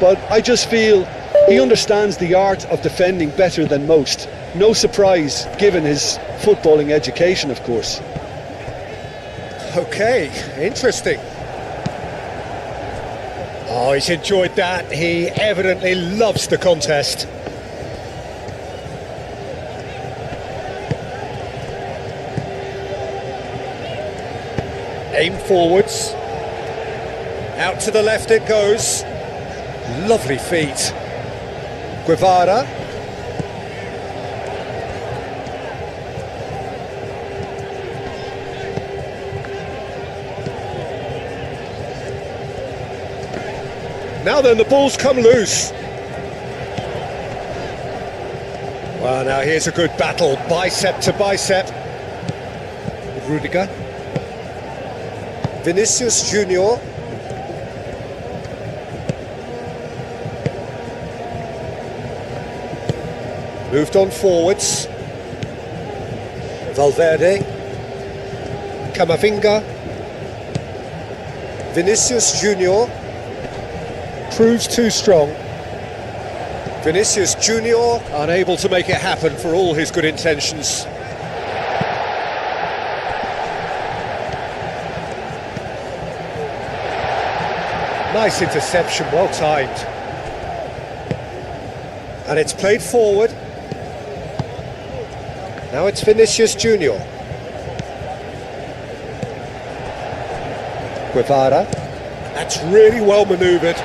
but I just feel he understands the art of defending better than most. No surprise, given his footballing education, of course. Okay, interesting. Oh, he's enjoyed that. He evidently loves the contest. Aim forwards. Out to the left it goes. Lovely feet. Guevara. Now then, the ball's come loose. Well, now here's a good battle, bicep to bicep. Rudiger. Vinicius Junior. Moved on forwards. Valverde. Camavinga. Vinicius Junior. Proves too strong. Vinicius Junior unable to make it happen for all his good intentions. Nice interception, well timed. And it's played forward. Now it's Vinicius Junior. Guevara. That's really well manoeuvred.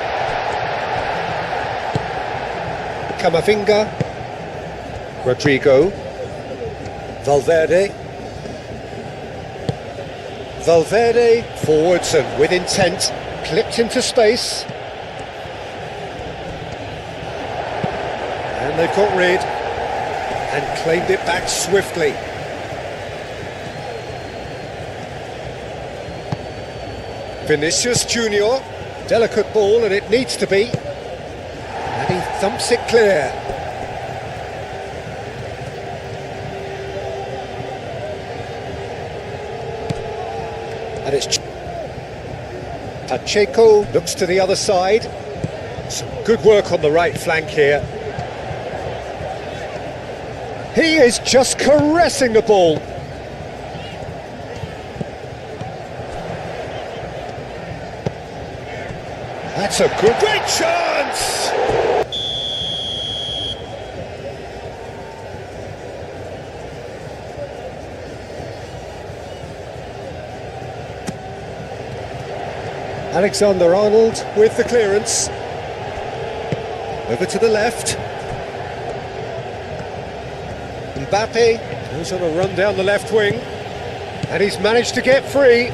Camavinga. Rodrigo. Valverde. Valverde forwards and with intent. Clipped into space. And they've got rid and claimed it back swiftly. Vinicius Junior. Delicate ball, and it needs to be. And he thumps it clear. And it's Pacheco looks to the other side. Some good work on the right flank here. He is just caressing the ball. That's a great chance! Alexander-Arnold with the clearance. Over to the left. Mbappe goes on a run down the left wing. And he's managed to get free.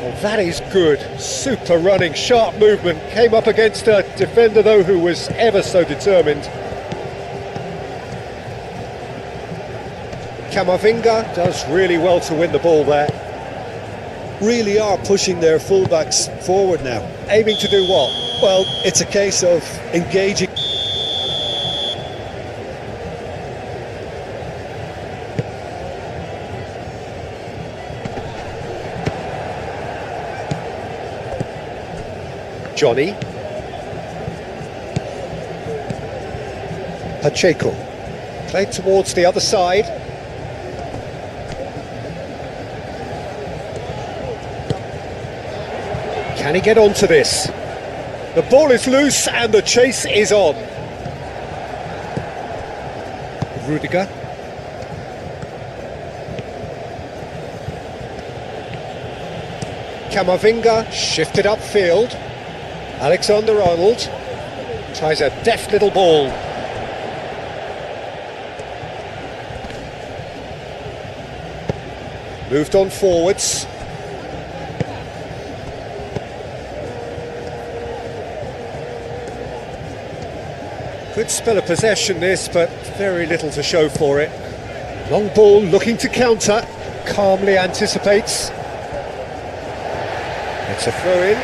Well, that is good. Super running, sharp movement. Came up against a defender, though, who was ever so determined. Camavinga does really well to win the ball there. Really are pushing their fullbacks forward now. Aiming to do what? Well, it's a case of engaging. Johnny. Pacheco. Played towards the other side. Can he get onto this? The ball is loose and the chase is on. Rudiger. Camavinga shifted upfield. Alexander-Arnold tries a deft little ball. Moved on forwards. Good spell of possession this, but very little to show for it. Long ball looking to counter, calmly anticipates. It's a throw in.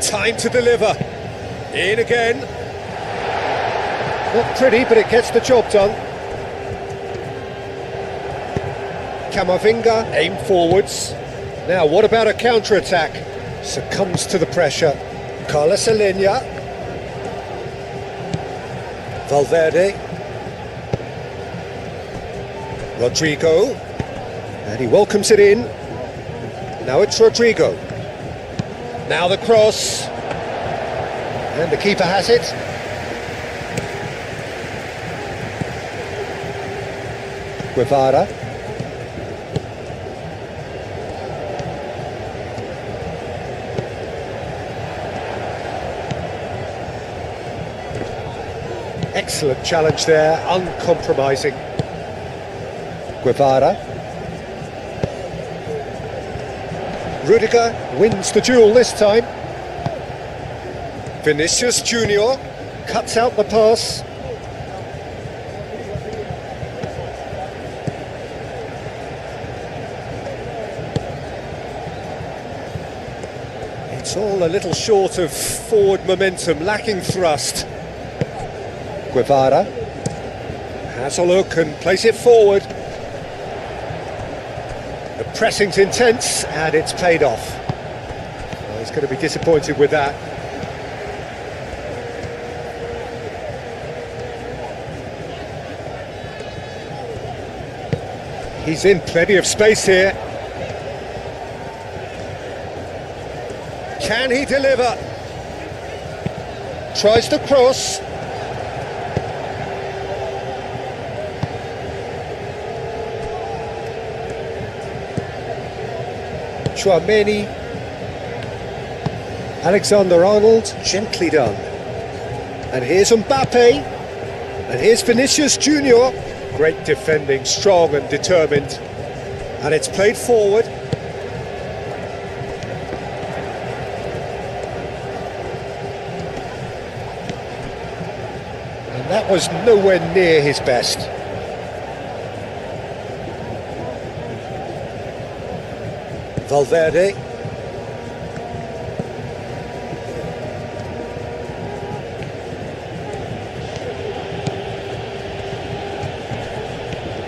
Time to deliver. In again. Not pretty, but it gets the job done. Camavinga, aim forwards. Now, what about a counter-attack? Succumbs to the pressure. Carlos Alenia. Valverde. Rodrigo. And he welcomes it in. Now it's Rodrigo. Now the cross. And the keeper has it. Guevara. Excellent challenge there, uncompromising. Guevara. Rudiger wins the duel this time. Vinicius Junior cuts out the pass. It's all a little short of forward momentum, lacking thrust. Guevara has a look and plays it forward. The pressing's intense and it's paid off. Well, he's going to be disappointed with that. He's in plenty of space here. Can he deliver? Tries the cross. Chouameni. Alexander-Arnold, gently done. And here's Mbappe. And here's Vinicius Junior. Great defending, strong and determined. And it's played forward. And that was nowhere near his best. Valverde.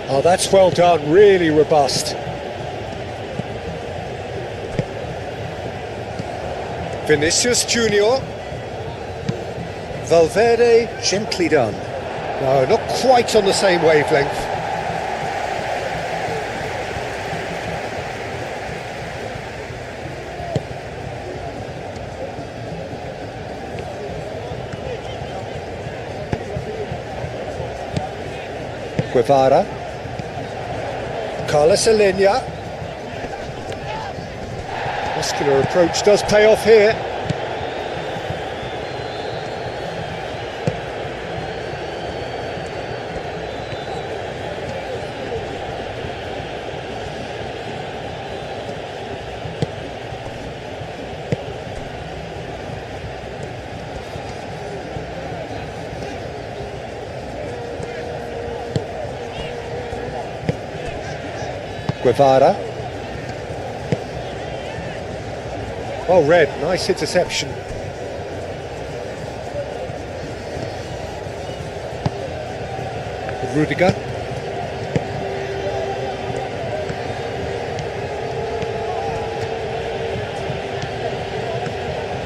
Oh, that's well done, really robust. Vinicius Junior. Valverde, gently done. No, not quite on the same wavelength. Guevara. Carlos Alenia. Muscular approach does pay off here. Guevara. Well read, nice interception. Rudiger.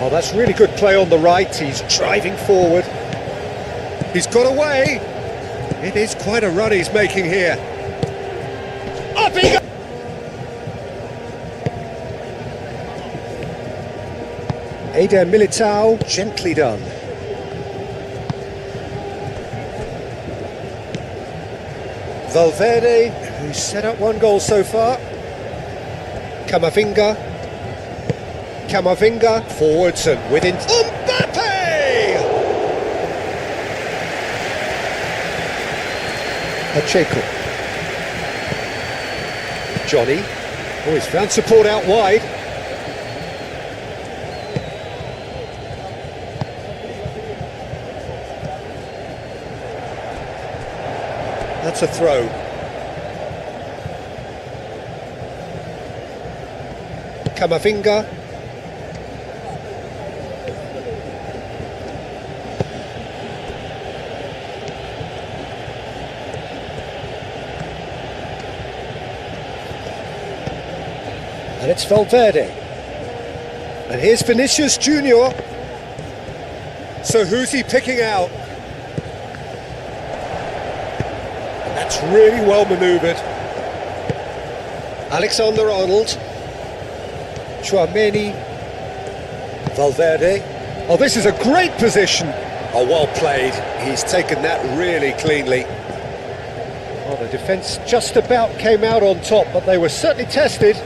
Oh, that's really good play on the right. He's driving forward. He's got away. It is quite a run he's making here. Up he goes! Eder Militao, gently done. Valverde, who's set up one goal so far. Camavinga. Camavinga, forwards and within. Mbappe! Pacheco. Johnny. Oh, he's found support out wide. That's a throw. Camavinga. And it's Valverde. And here's Vinicius Junior. So who's he picking out? And that's really well manoeuvred. Alexander-Arnold. Tchouameni. Valverde. Oh, this is a great position. Oh, well played. He's taken that really cleanly. Oh, the defence just about came out on top, but they were certainly tested.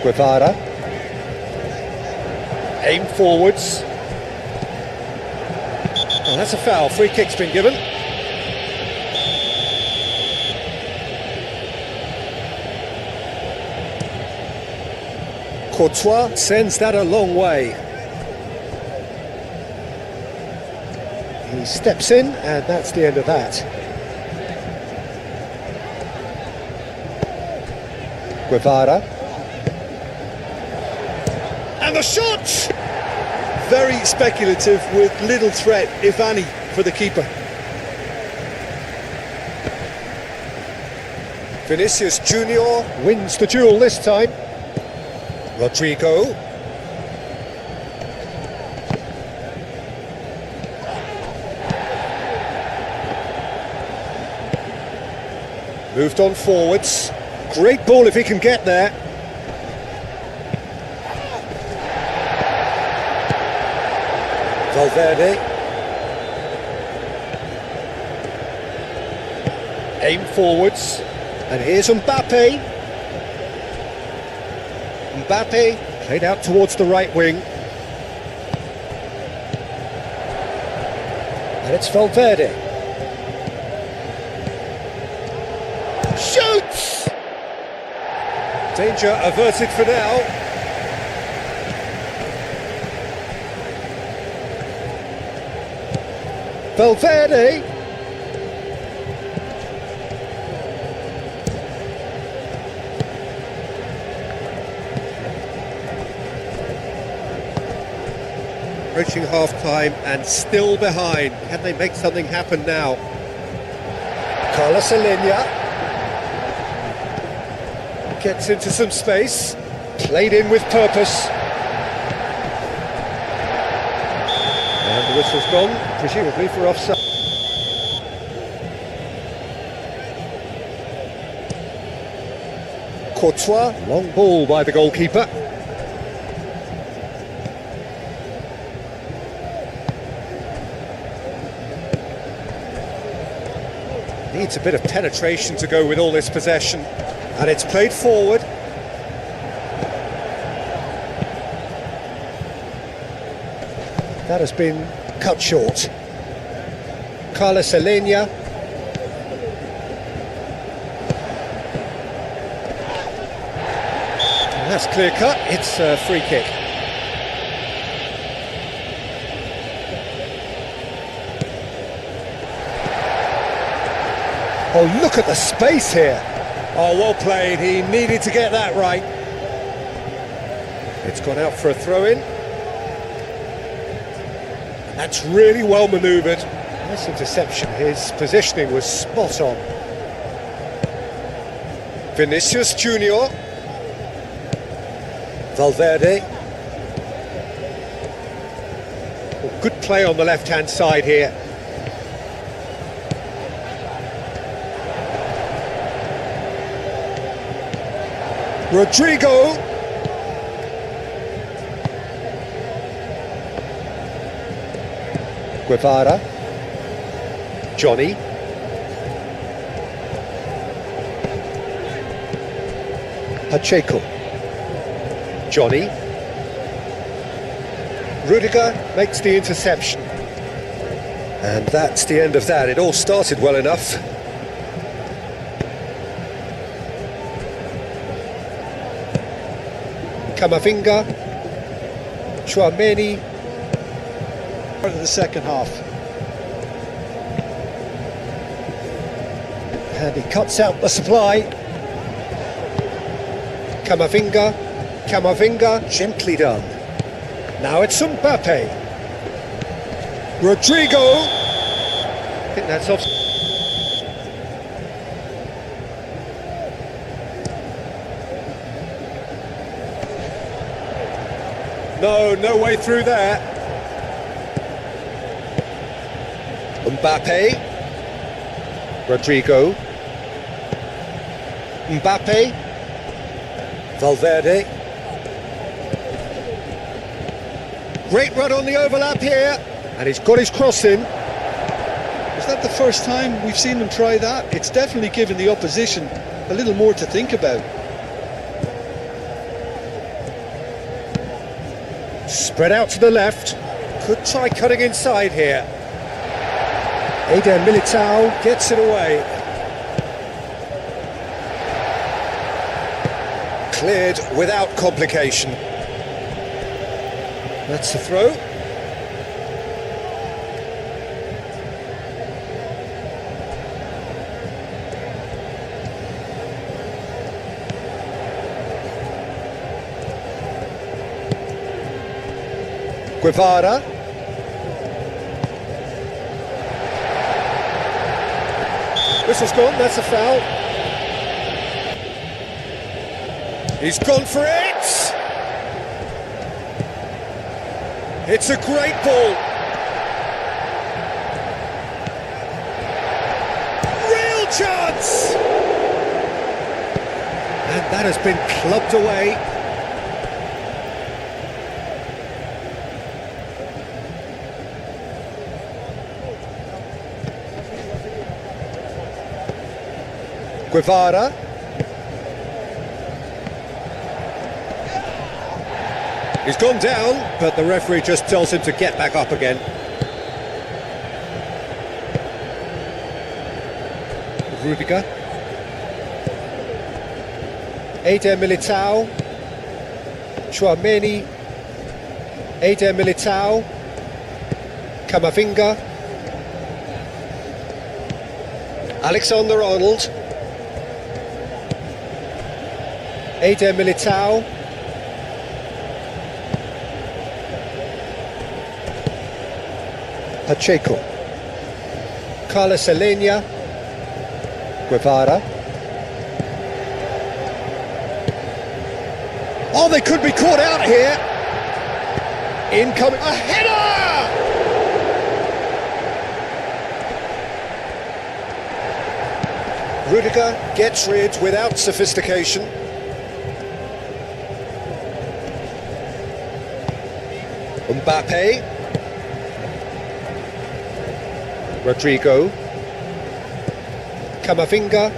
Guevara. Aim forwards. Oh, that's a foul. Free kick's been given. Courtois sends that a long way. He steps in, and that's the end of that. Guevara. And the shot! Very speculative with little threat, if any, for the keeper. Vinicius Junior wins the duel this time. Rodrigo. Moved on forwards. Great ball if he can get there. Valverde. Aim forwards. And here's Mbappe. Mbappe played out towards the right wing. And it's Valverde. Shoots! Danger averted for now. Valverde. Approaching half-time and still behind. Can they make something happen now? Carlos Alenia gets into some space. Played in with purpose. And the whistle's gone, presumably for offside. Courtois, long ball by the goalkeeper. Needs a bit of penetration to go with all this possession. And it's played forward. That has been cut short. Carlos Alenia. And that's clear cut. It's a free kick. Oh, look at the space here. Oh, well played. He needed to get that right. It's gone out for a throw-in. That's really well manoeuvred. Nice interception. His positioning was spot on. Vinicius Junior. Valverde. Oh, good play on the left-hand side here. Rodrigo. Guevara. Johnny. Pacheco. Johnny. Rudiger makes the interception. And that's the end of that. It all started well enough. Camavinga, Tchouameni. Part of the second half. And he cuts out the supply. Camavinga, gently done. Now it's Mbappe. Rodrigo. I think that's off. No way through there. Mbappe. Rodrigo. Mbappe. Valverde. Great run on the overlap here, and he's got his cross in. Is that the first time we've seen them try that? It's definitely given the opposition a little more to think about. Spread out to the left. Could try cutting inside here. Eder Militao gets it away. Cleared without complication. That's the throw. Guevara. Whistle's gone, that's a foul. He's gone for it! It's a great ball. Real chance! And that has been clubbed away. Guevara. He's gone down, but the referee just tells him to get back up again. Rudiger. Eder Militao. Chouameni. Eder Militao. Camavinga. Alexander-Arnold. Eder Militao. Pacheco. Carlos Alenia. Guevara. Oh, they could be caught out here. Incoming. A header! Rudiger gets rid without sophistication. Mbappe. Rodrigo. Camavinga.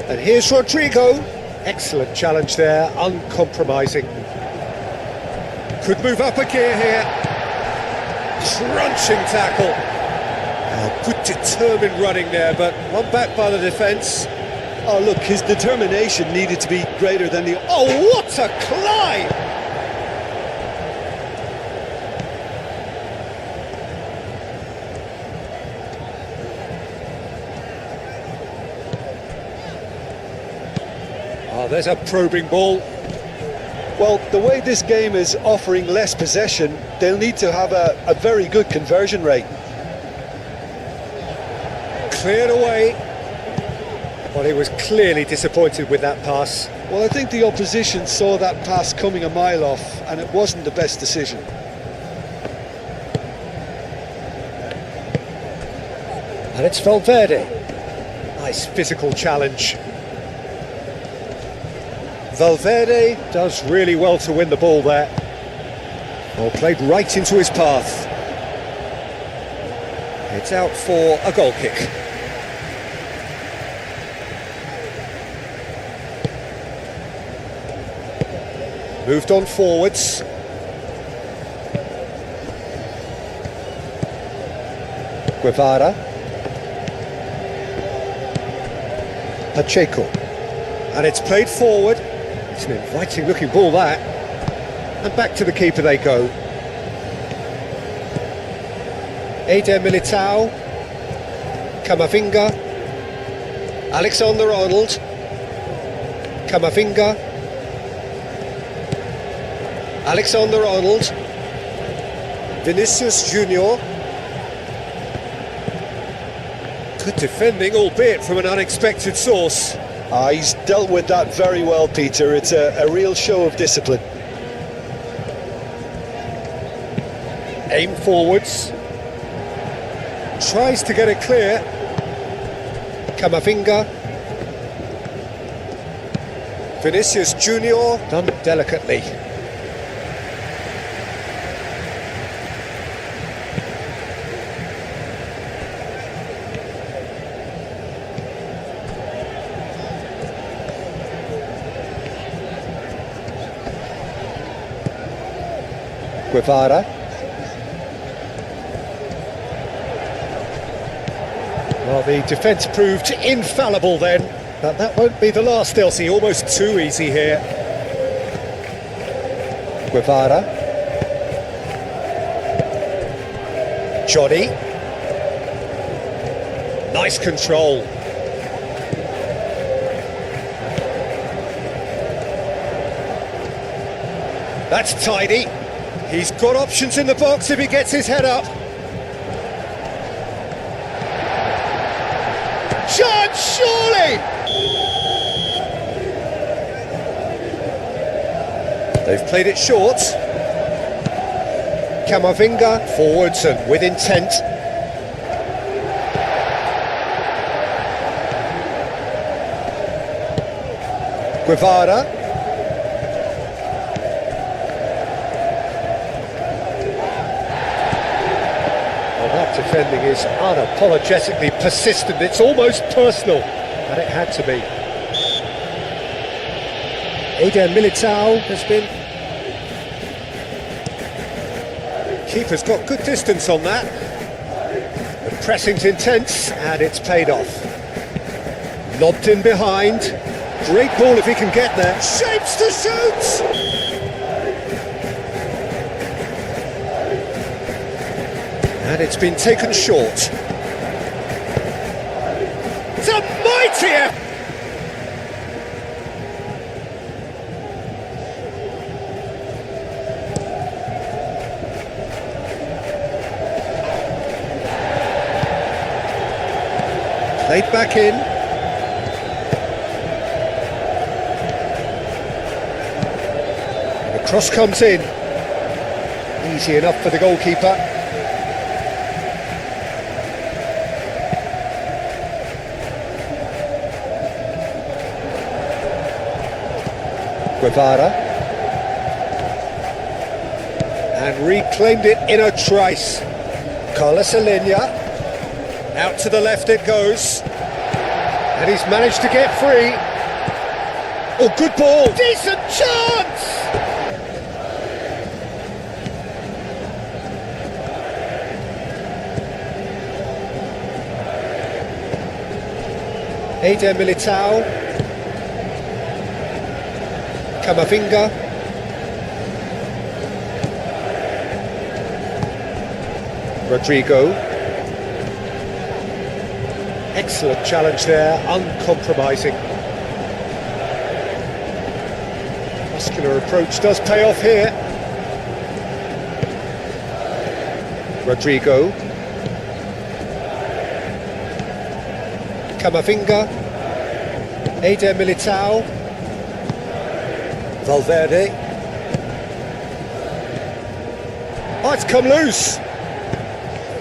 And here's Rodrigo. Excellent challenge there, uncompromising. Could move up a gear here. Crunching tackle. Oh, good determined running there, but one back by the defence. Oh, look, his determination needed to be greater than the... Oh, what a climb! Oh, there's a probing ball. Well, the way this game is offering less possession, they'll need to have a very good conversion rate. Cleared away. Well, he was clearly disappointed with that pass. Well, I think the opposition saw that pass coming a mile off, and it wasn't the best decision. And it's Valverde. Nice physical challenge. Valverde does really well to win the ball there. Well, played right into his path. It's out for a goal kick. Moved on forwards. Guevara. Pacheco. And it's played forward. It's an inviting looking ball that. And back to the keeper they go. Eder Militao. Camavinga. Alexander-Arnold. Camavinga. Alexander-Arnold. Vinicius Junior. Good defending, albeit from an unexpected source. He's dealt with that very well, Peter. It's a real show of discipline. Aim forwards. Tries to get it clear. Camavinga. Vinicius Junior, done delicately. Guevara. Well, the defence proved infallible then, but that won't be the last, Elsie. Almost too easy here. Guevara. Johnny. Nice control. That's tidy. He's got options in the box if he gets his head up. Chance, surely! They've played it short. Camavinga forwards and with intent. Guevara. Defending is unapologetically persistent. It's almost personal, and it had to be. Eder Militao has been... Keeper's got good distance on that. The pressing's intense, and it's paid off. Lobbed in behind. Great ball if he can get there. Shapes to shoot! And it's been taken short. It's a mighty effort! Played back in. And the cross comes in. Easy enough for the goalkeeper. Guevara, and reclaimed it in a trice. Carlos Alenia, out to the left it goes, and he's managed to get free. Oh, good ball! Decent chance! Eder Militao. Camavinga. Rodrigo. Excellent challenge there, uncompromising. Muscular approach does pay off here. Rodrigo. Camavinga. Eder Militao. Valverde. Oh, it's come loose.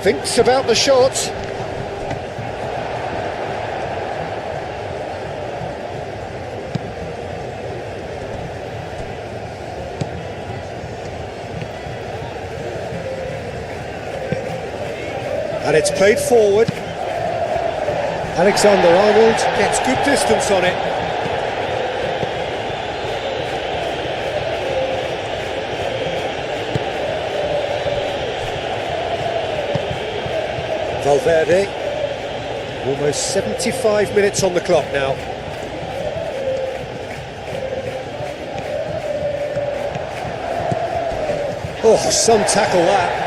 Thinks about the shot. And it's played forward. Alexander-Arnold gets good distance on it. Valverde, almost 75 minutes on the clock now. Oh, some tackle that.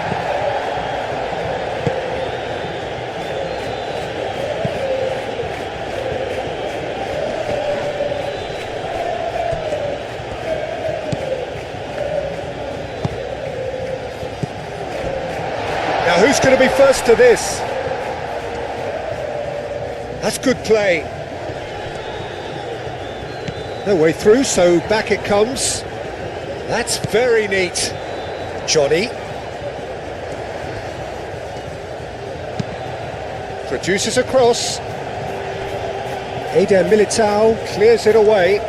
Who's going to be first to this? That's good play. No way through, so back it comes. That's very neat. Johnny. Produces a cross. Eder Militao clears it away.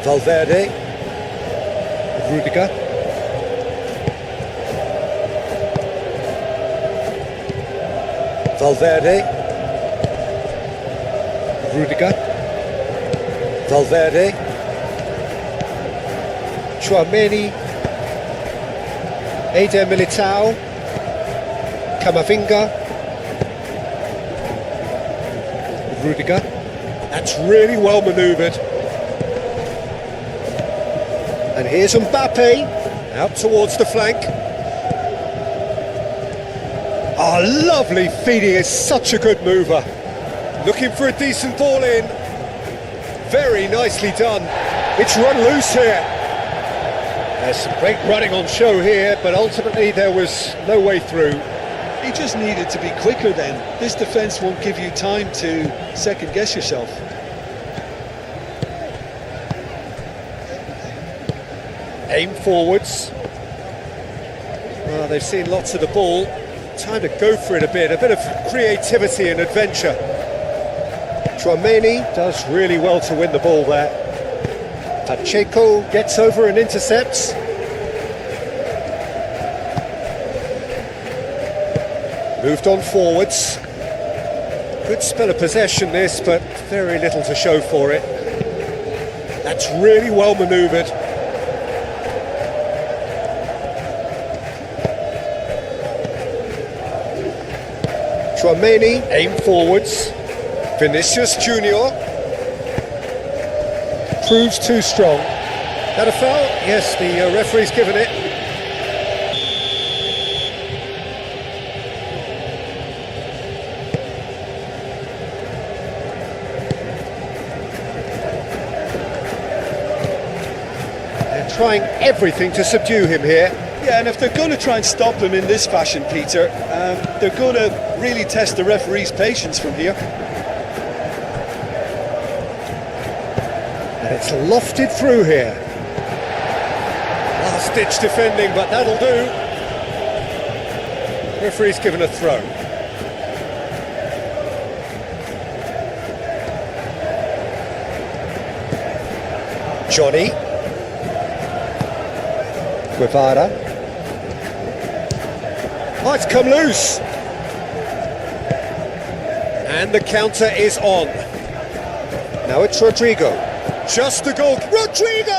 Valverde. Rudiger. Valverde. Rudiger. Valverde. Chouameni. Eder Militao. Camavinga. Rudiger. That's really well manoeuvred. And here's Mbappe, out towards the flank. Oh, lovely feed, he is such a good mover. Looking for a decent ball in. Very nicely done. It's run loose here. There's some great running on show here, but ultimately there was no way through. He just needed to be quicker then. This defence won't give you time to second guess yourself. Aim forwards. Well, they've seen lots of the ball. Time to go for it a bit of creativity and adventure. Chouameni does really well to win the ball there. Pacheco gets over and intercepts. Moved on forwards. Good spell of possession this, but very little to show for it. That's really well manoeuvred. Chouameni, aim forwards. Vinicius Junior. Proves too strong. That a foul? Yes, the referee's given it. They're trying everything to subdue him here. Yeah, and if they're going to try and stop him in this fashion, Peter, they're going to really test the referee's patience from here. And it's lofted through here. Last-ditch defending, but that'll do. Referee's given a throw. Johnny. Guevara. Oh, it's come loose. And the counter is on. Now it's Rodrigo. Just the goal. Rodrigo!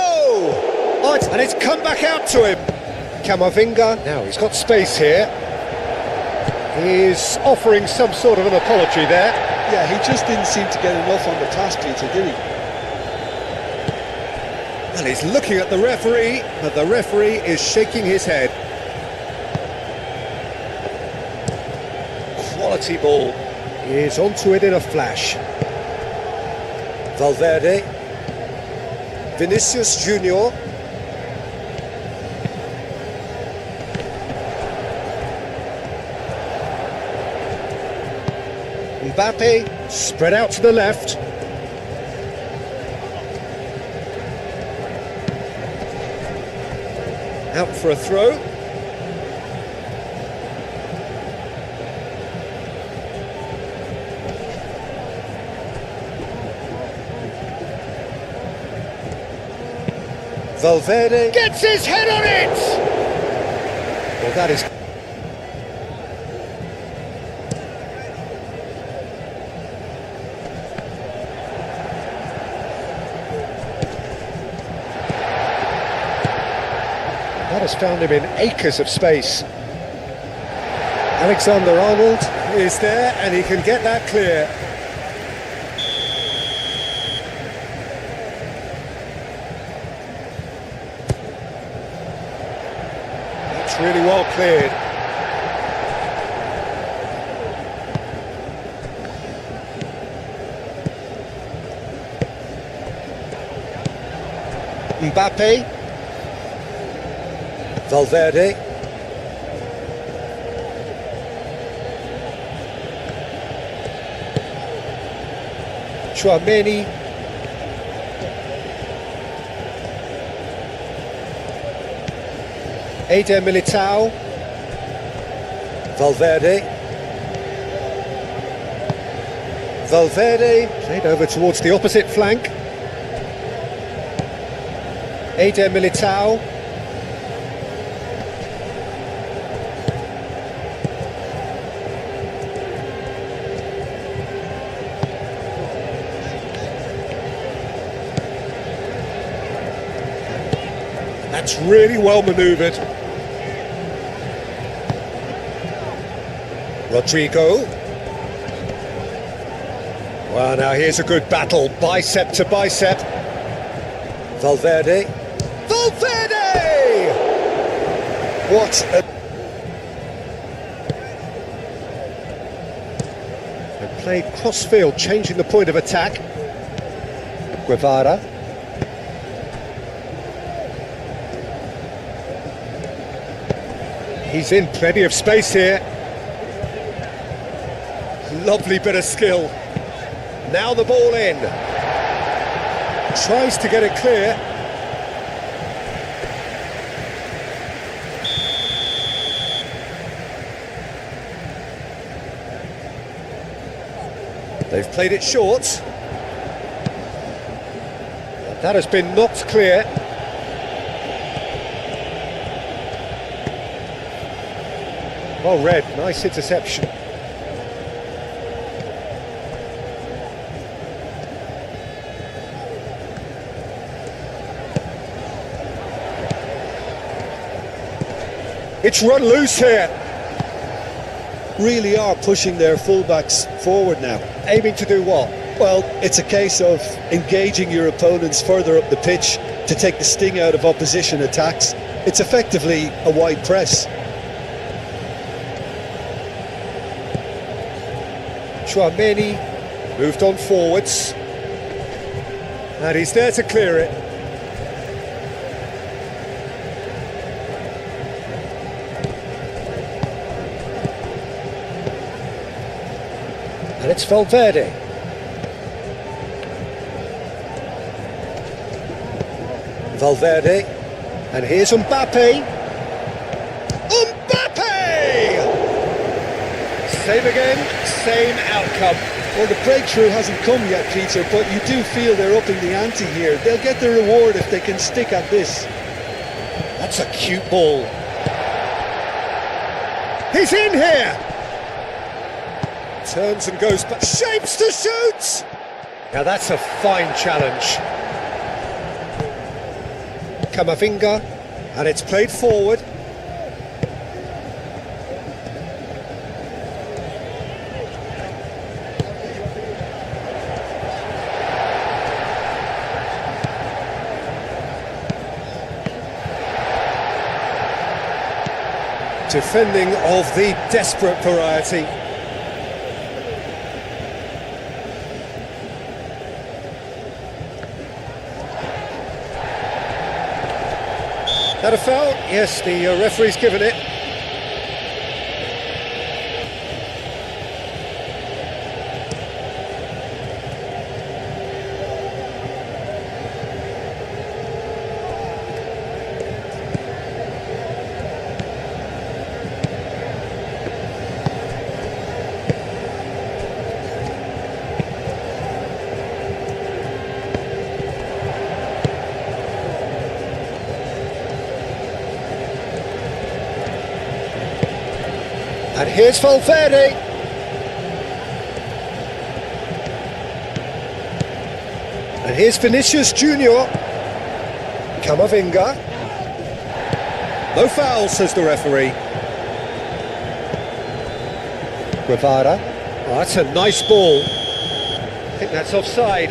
Oh, and it's come back out to him. Camavinga. Now he's got space here. He's offering some sort of an apology there. Yeah, he just didn't seem to get enough on the task, Peter, did he? And he's looking at the referee, but the referee is shaking his head. Quality ball. He is onto it in a flash. Valverde. Vinicius Junior. Mbappe spread out to the left. Out for a throw. Valverde gets his head on it! Well, that is... That has found him in acres of space. Alexander-Arnold is there and he can get that clear. That's really well cleared. Mbappe. Valverde. Tchouaméni. Eder Militao. Valverde. Valverde played over towards the opposite flank. Eder Militao. That's really well manoeuvred. Rodrigo. Well, now here's a good battle, bicep to bicep. Valverde. Valverde! What a... And played cross-field, changing the point of attack. Guevara. He's in plenty of space here. Lovely bit of skill. Now the ball in. Tries to get it clear. They've played it short. That has been knocked clear. Well read, nice interception. It's run loose here. Really are pushing their fullbacks forward now. Aiming to do what? Well, it's a case of engaging your opponents further up the pitch to take the sting out of opposition attacks. It's effectively a wide press. Tchouaméni moved on forwards. And he's there to clear it. And it's Valverde. Valverde. And here's Mbappe. Mbappe! Same again, same outcome. Well, the breakthrough hasn't come yet, Peter, but you do feel they're upping the ante here. They'll get the reward if they can stick at this. That's a cute ball. He's in here! Turns and goes back, shapes to shoot! Now that's a fine challenge. Camavinga, and it's played forward. Defending of the desperate variety. That a foul? Yes, the referee's given it. And here's Valverde. And here's Vinicius Junior. Camavinga. No foul, says the referee. Guevara. Oh, that's a nice ball. I think that's offside.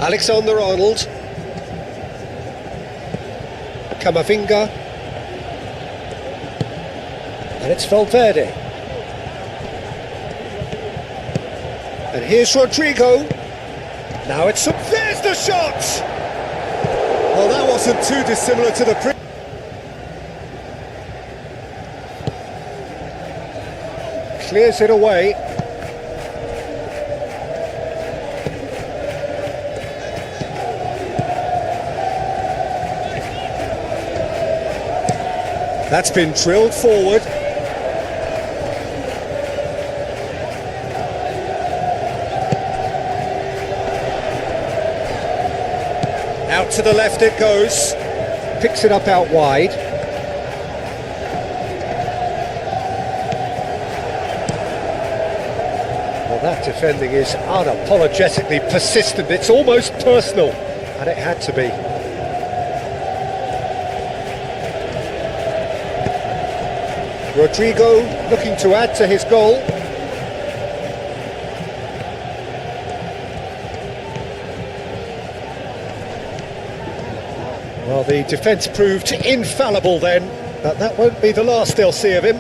Alexander-Arnold. Camavinga. And it's Valverde. And here's Rodrigo. Now it's some... There's the shot! Well, that wasn't too dissimilar to the... Clears it away. That's been drilled forward. Out to the left it goes. Picks it up out wide. Well, that defending is unapologetically persistent. It's almost personal, and it had to be. Rodrigo looking to add to his goal. Well, the defence proved infallible then, but that won't be the last they'll see of him.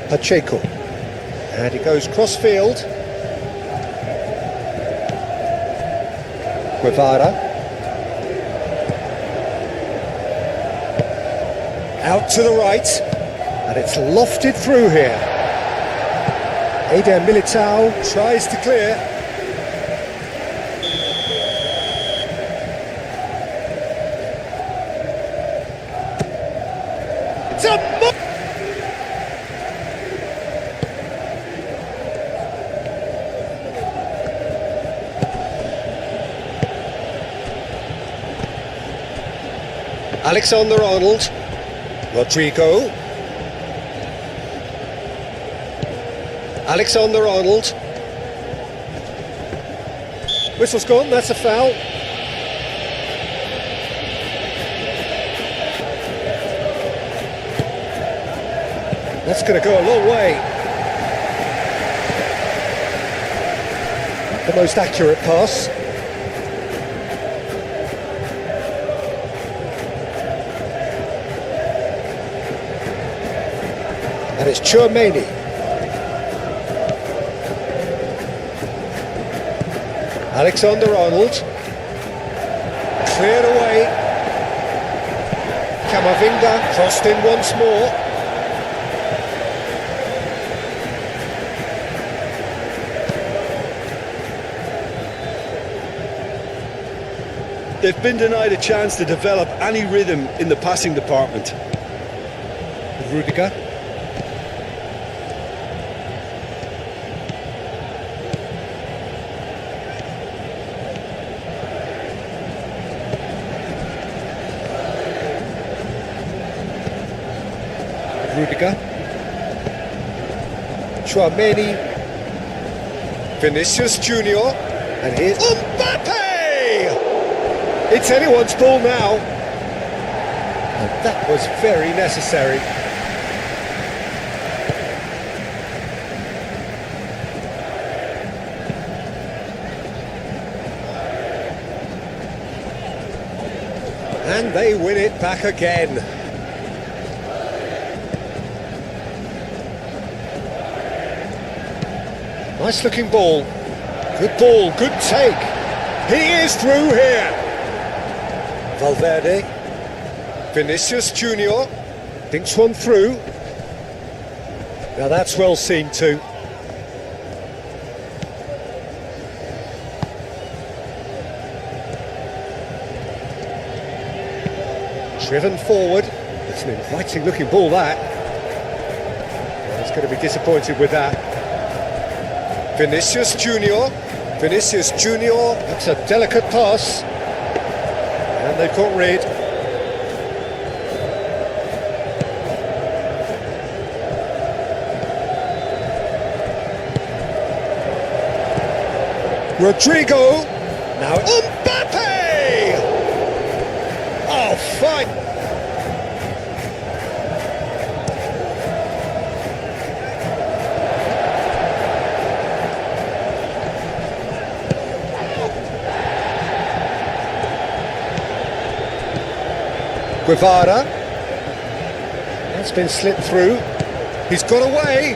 Pacheco. And he goes cross-field. Guevara. Out to the right. And it's lofted through here. Eder Militao tries to clear. Alexander-Arnold, Rodrigo, Alexander-Arnold, whistle's gone, that's a foul. That's going to go a long way. Not the most accurate pass. And it's Chouameni. Alexander-Arnold. Cleared away. Camavinga crossed in once more. They've been denied a chance to develop any rhythm in the passing department. Rudiger. Rudiger. Chouameni. Vinicius Junior. And here's Mbappe! It's anyone's ball now. And that was very necessary. And they win it back again. Nice looking ball. Good ball, good take. He is through here. Valverde. Vinicius Junior. Thinks one through. Now that's well seen too. Driven forward. It's an inviting looking ball that. Well, he's going to be disappointed with that. Vinicius Junior. Vinicius Junior. That's a delicate pass. And they've got rid. Rodrigo. Now Mbappe! Oh, fine. Guevara. That's been slipped through. He's got away.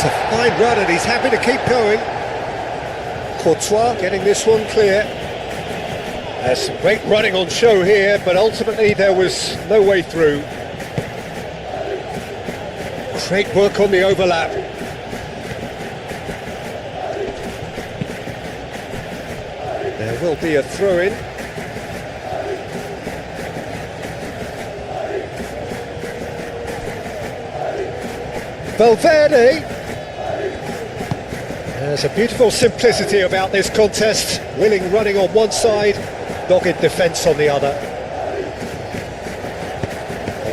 It's a fine run and he's happy to keep going. Courtois getting this one clear. There's some great running on show here, but ultimately there was no way through. Great work on the overlap. There will be a throw-in. Valverde. There's a beautiful simplicity about this contest. Willing running on one side, dogged defence on the other.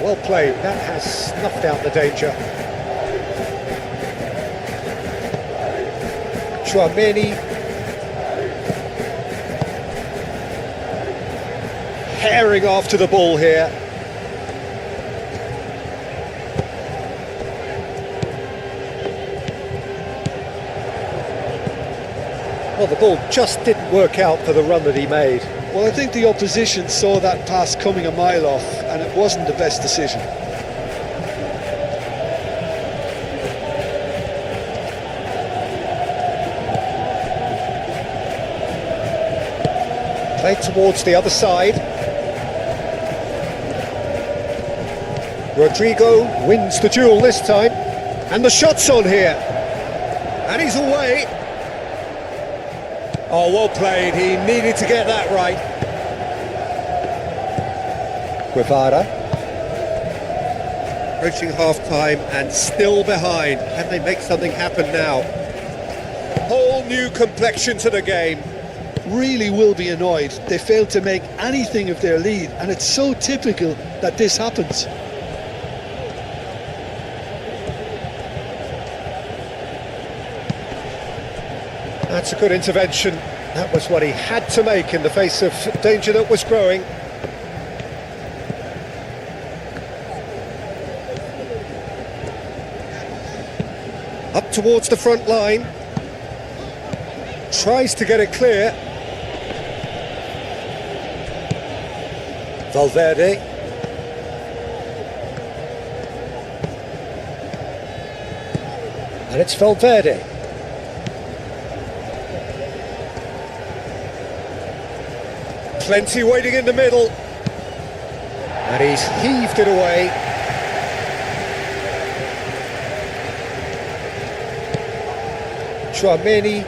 Well played, that has snuffed out the danger. Chouameni. Herring after the ball here. Well, the ball just didn't work out for the run that he made. Well, I think the opposition saw that pass coming a mile off, and it wasn't the best decision. Played towards the other side. Rodrigo wins the duel this time, and the shot's on here, and he's away. Oh, well played, he needed to get that right. Guevara. Approaching half-time and still behind. Can they make something happen now? Whole new complexion to the game. Really will be annoyed. They failed to make anything of their lead, and it's so typical that this happens. That's a good intervention. That was what he had to make in the face of danger that was growing. Up towards the front line. Tries to get it clear. Valverde. And it's Valverde. Plenty waiting in the middle. And he's heaved it away. Chouameni.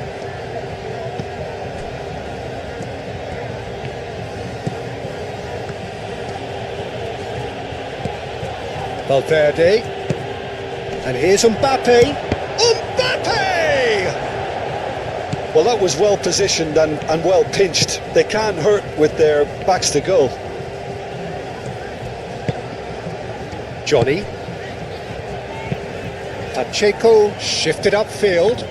Valverde. And here's Mbappe. Mbappe! Well, that was well positioned and well pinched. They can't hurt with their backs to goal. Johnny. Pacheco shifted upfield.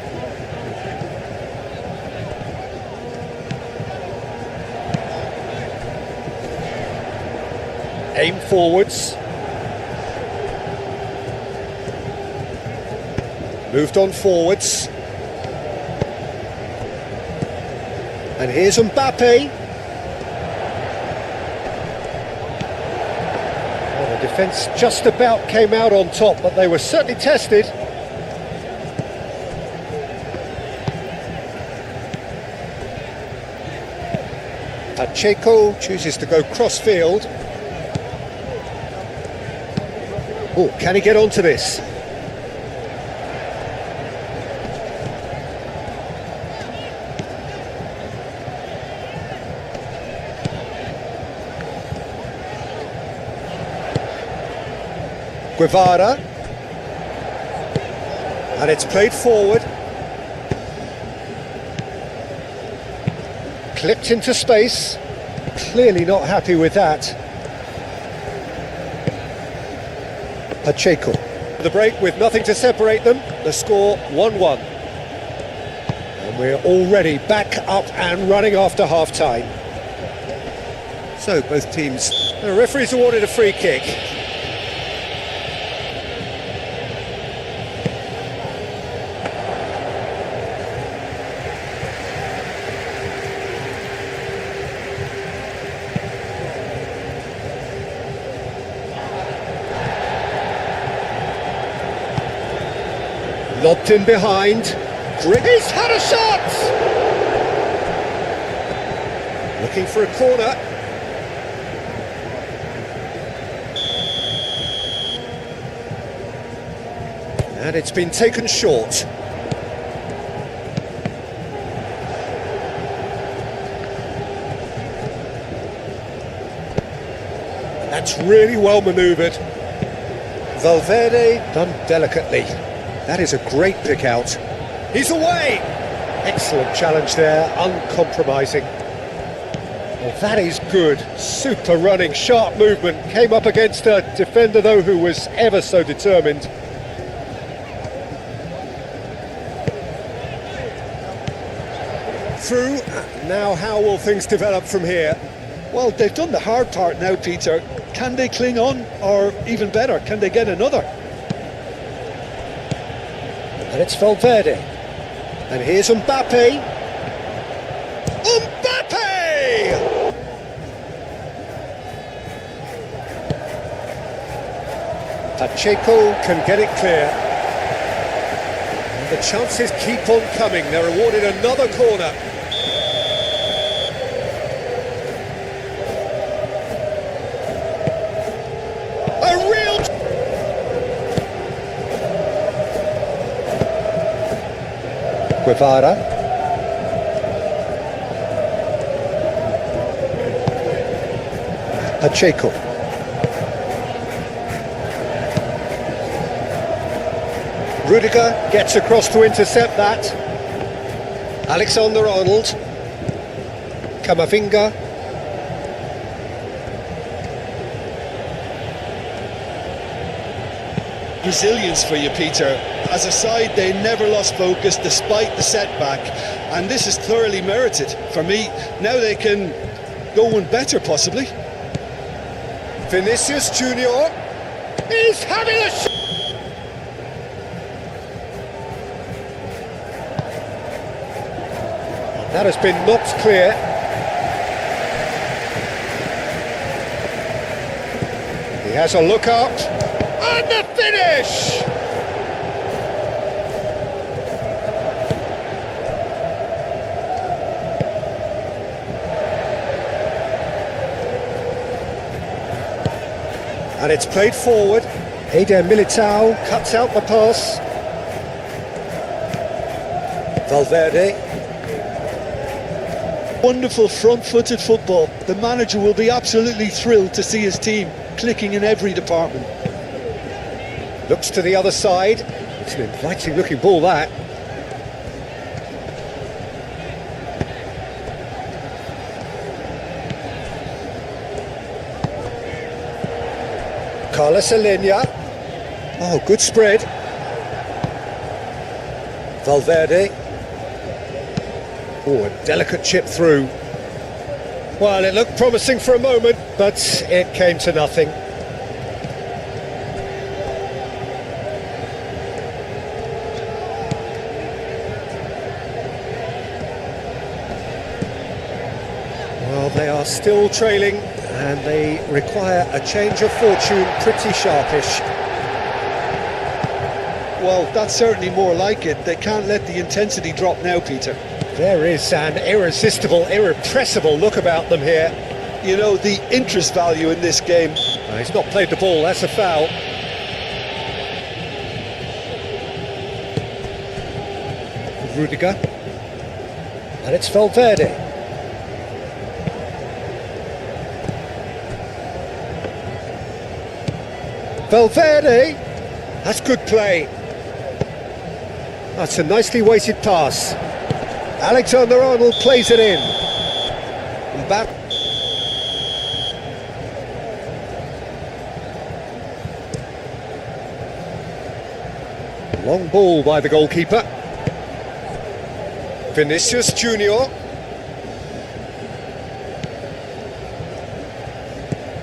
Aim forwards. Moved on forwards. And here's Mbappe. Well, the defence just about came out on top, but they were certainly tested. Pacheco chooses to go cross-field. Oh, can he get onto this? Guevara, and it's played forward, clipped into space, clearly not happy with that. Pacheco, the break with nothing to separate them, the score 1-1. And we're already back up and running after half-time. So both teams, the referee's awarded a free kick. Lobbed in behind. He's had a shot! Looking for a corner. And it's been taken short. That's really well manoeuvred. Valverde done delicately. That is a great pick out. He's away! Excellent challenge there, uncompromising. Well, that is good. Super running, sharp movement. Came up against a defender, though, who was ever so determined. Through. Now how will things develop from here? Well, they've done the hard part now, Peter. Can they cling on, or even better, can they get another? And it's Valverde. And here's Mbappe. Mbappe! Pacheco can get it clear. And the chances keep on coming. They're awarded another corner. Guevara. Pacheco. Rudiger gets across to intercept that. Alexander-Arnold. Camavinga. Resilience for you, Peter. As a side, they never lost focus despite the setback, and this is thoroughly merited for me. Now they can go one better, possibly. Vinicius Junior is having a shot. That has been knocked clear. He has a look up. And the finish! And it's played forward. Eder Militao cuts out the pass. Valverde. Wonderful front-footed football. The manager will be absolutely thrilled to see his team clicking in every department. Looks to the other side. It's an inviting looking ball, that. Carlos Alenia. Oh, good spread. Valverde. Oh, a delicate chip through. Well, it looked promising for a moment, but it came to nothing. Well, they are still trailing, and they require a change of fortune pretty sharpish. Well, that's certainly more like it. They can't let the intensity drop now, Peter. There is an irresistible, irrepressible look about them here. You know, the interest value in this game. He's not played the ball, that's a foul. Rudiger. And it's Valverde. Valverde! That's good play. That's a nicely weighted pass. Alexander-Arnold plays it in. Mbappe. Long ball by the goalkeeper. Vinicius Junior.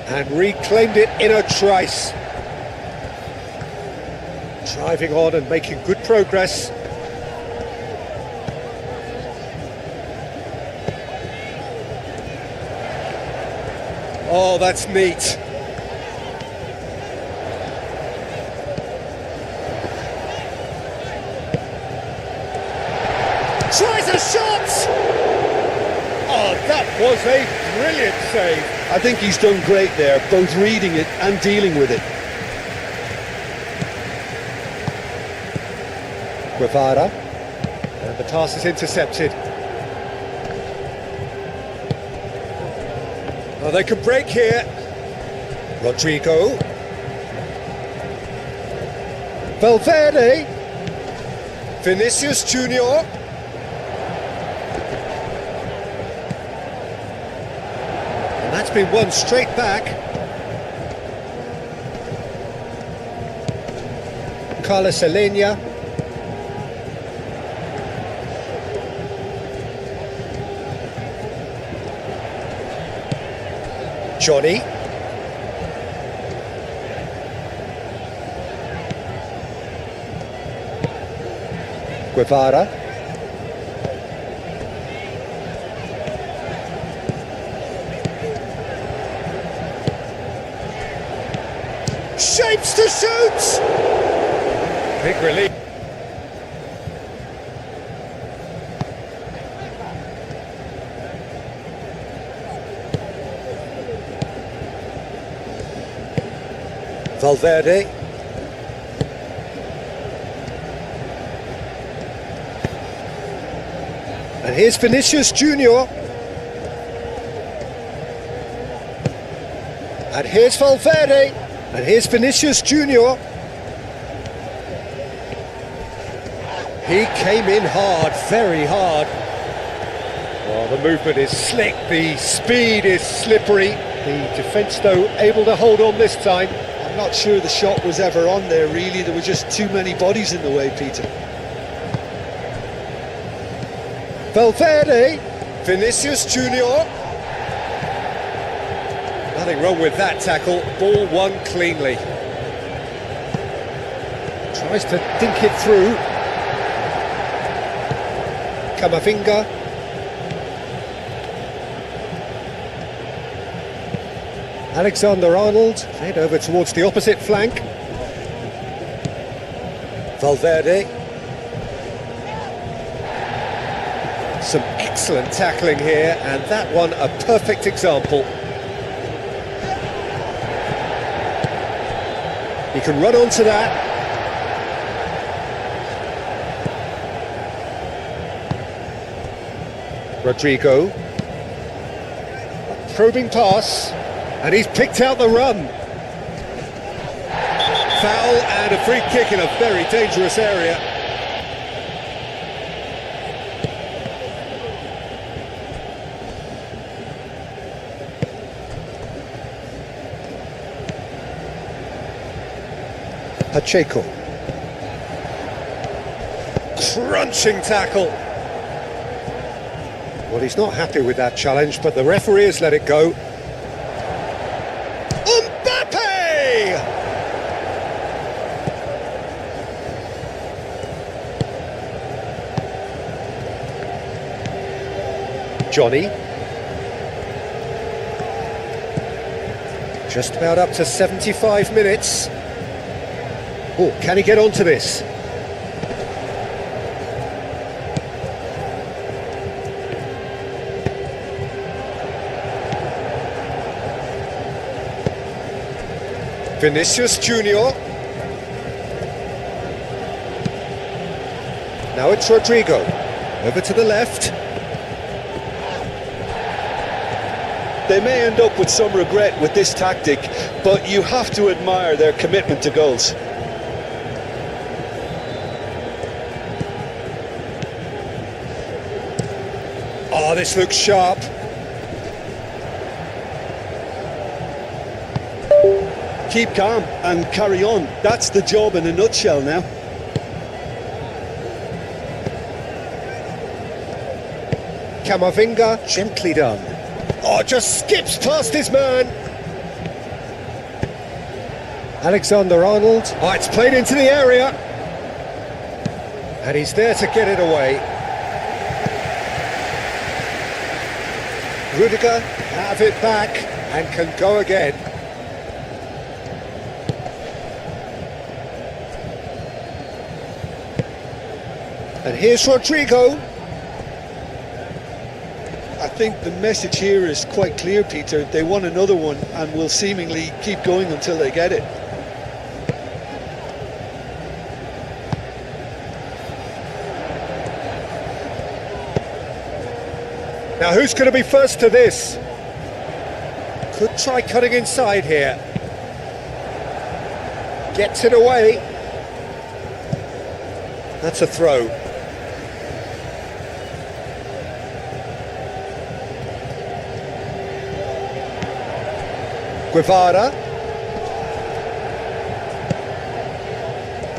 And reclaimed it in a trice. Driving on and making good progress. Oh, that's neat. Tries a shot! Oh, that was a brilliant save. I think he's done great there, both reading it and dealing with it. Guevara, and the pass is intercepted. Oh, they could break here. Rodrigo. Valverde. Vinicius Junior. And that's been won straight back. Carlos Alenia. Johnny. Guevara. Shapes to shoot! Big relief. Valverde. And here's Vinicius Junior. And here's Valverde. And here's Vinicius Junior. He came in hard, very hard. Well, the movement is slick, the speed is slippery. The defence, though, able to hold on this time. I'm not sure the shot was ever on there, really. There were just too many bodies in the way, Peter. Valverde, Vinicius Junior. Nothing wrong with that tackle, ball won cleanly. Tries to think it through. Camavinga. Alexander-Arnold, head over towards the opposite flank. Valverde. Some excellent tackling here, and that one a perfect example. He can run onto that. Rodrigo. A probing pass, and he's picked out the run. Foul and a free kick in a very dangerous area. Pacheco. Crunching tackle. Well, he's not happy with that challenge, but the referee has let it go. Mbappe! Johnny. Just about up to 75 minutes. Oh, can he get onto this? Vinicius Junior. Now it's Rodrigo. Over to the left. They may end up with some regret with this tactic, but you have to admire their commitment to goals. Oh, this looks sharp. Keep calm and carry on. That's the job in a nutshell now. Camavinga, gently done. Oh, just skips past his man. Alexander-Arnold. Oh, it's played into the area. And he's there to get it away. Rudiger have it back and can go again. And here's Rodrigo. think the message here is quite clear, Peter. They won another one and will seemingly keep going until they get it. Now who's going to be first to this? Could try cutting inside here. Gets it away. That's a throw. Guevara.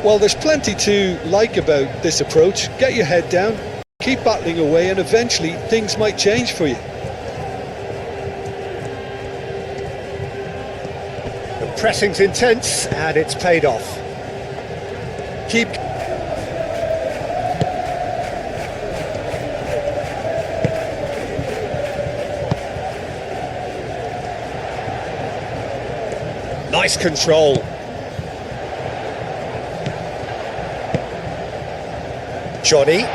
Well, there's plenty to like about this approach. Get your head down, keep battling away, and eventually things might change for you. The pressing's intense and it's paid off. Keep... Nice control. Johnny.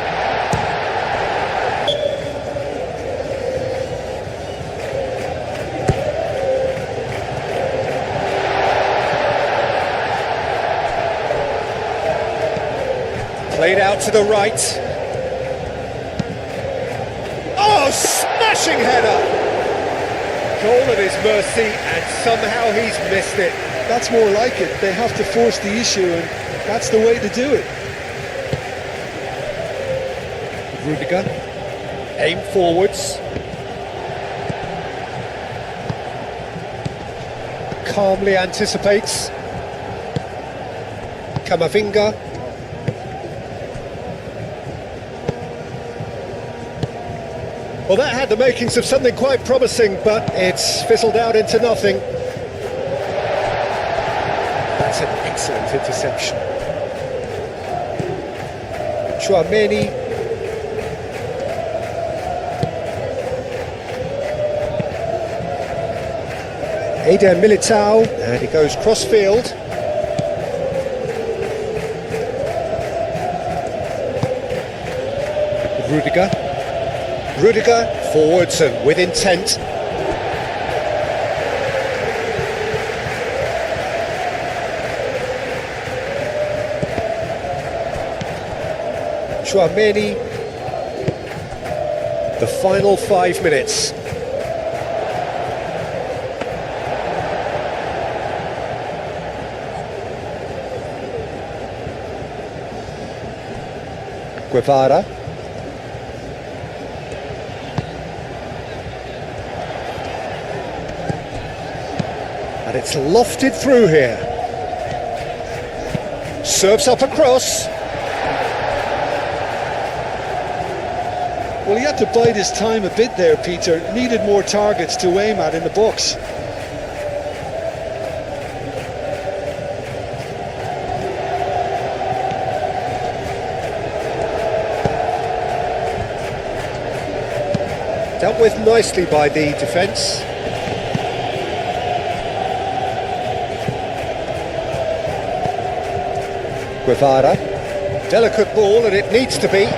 Played out to the right. Oh, smashing header! Goal at his mercy, and somehow he's missed it. That's more like it. They have to force the issue, and that's the way to do it. Rudiger, aim forwards. Calmly anticipates. Camavinga. Well, that had the makings of something quite promising, but it's fizzled out into nothing. That's an excellent interception. Chouameni. Eder Militao, and he goes cross-field. Rudiger. Rudiger, forwards and with intent. Chouameni. The final 5 minutes. Guevara. And it's lofted through here. Serves up across. Well, he had to bide his time a bit there, Peter. Needed more targets to aim at in the box. Dealt with nicely by the defence. Guevara. Delicate ball, and it needs to be.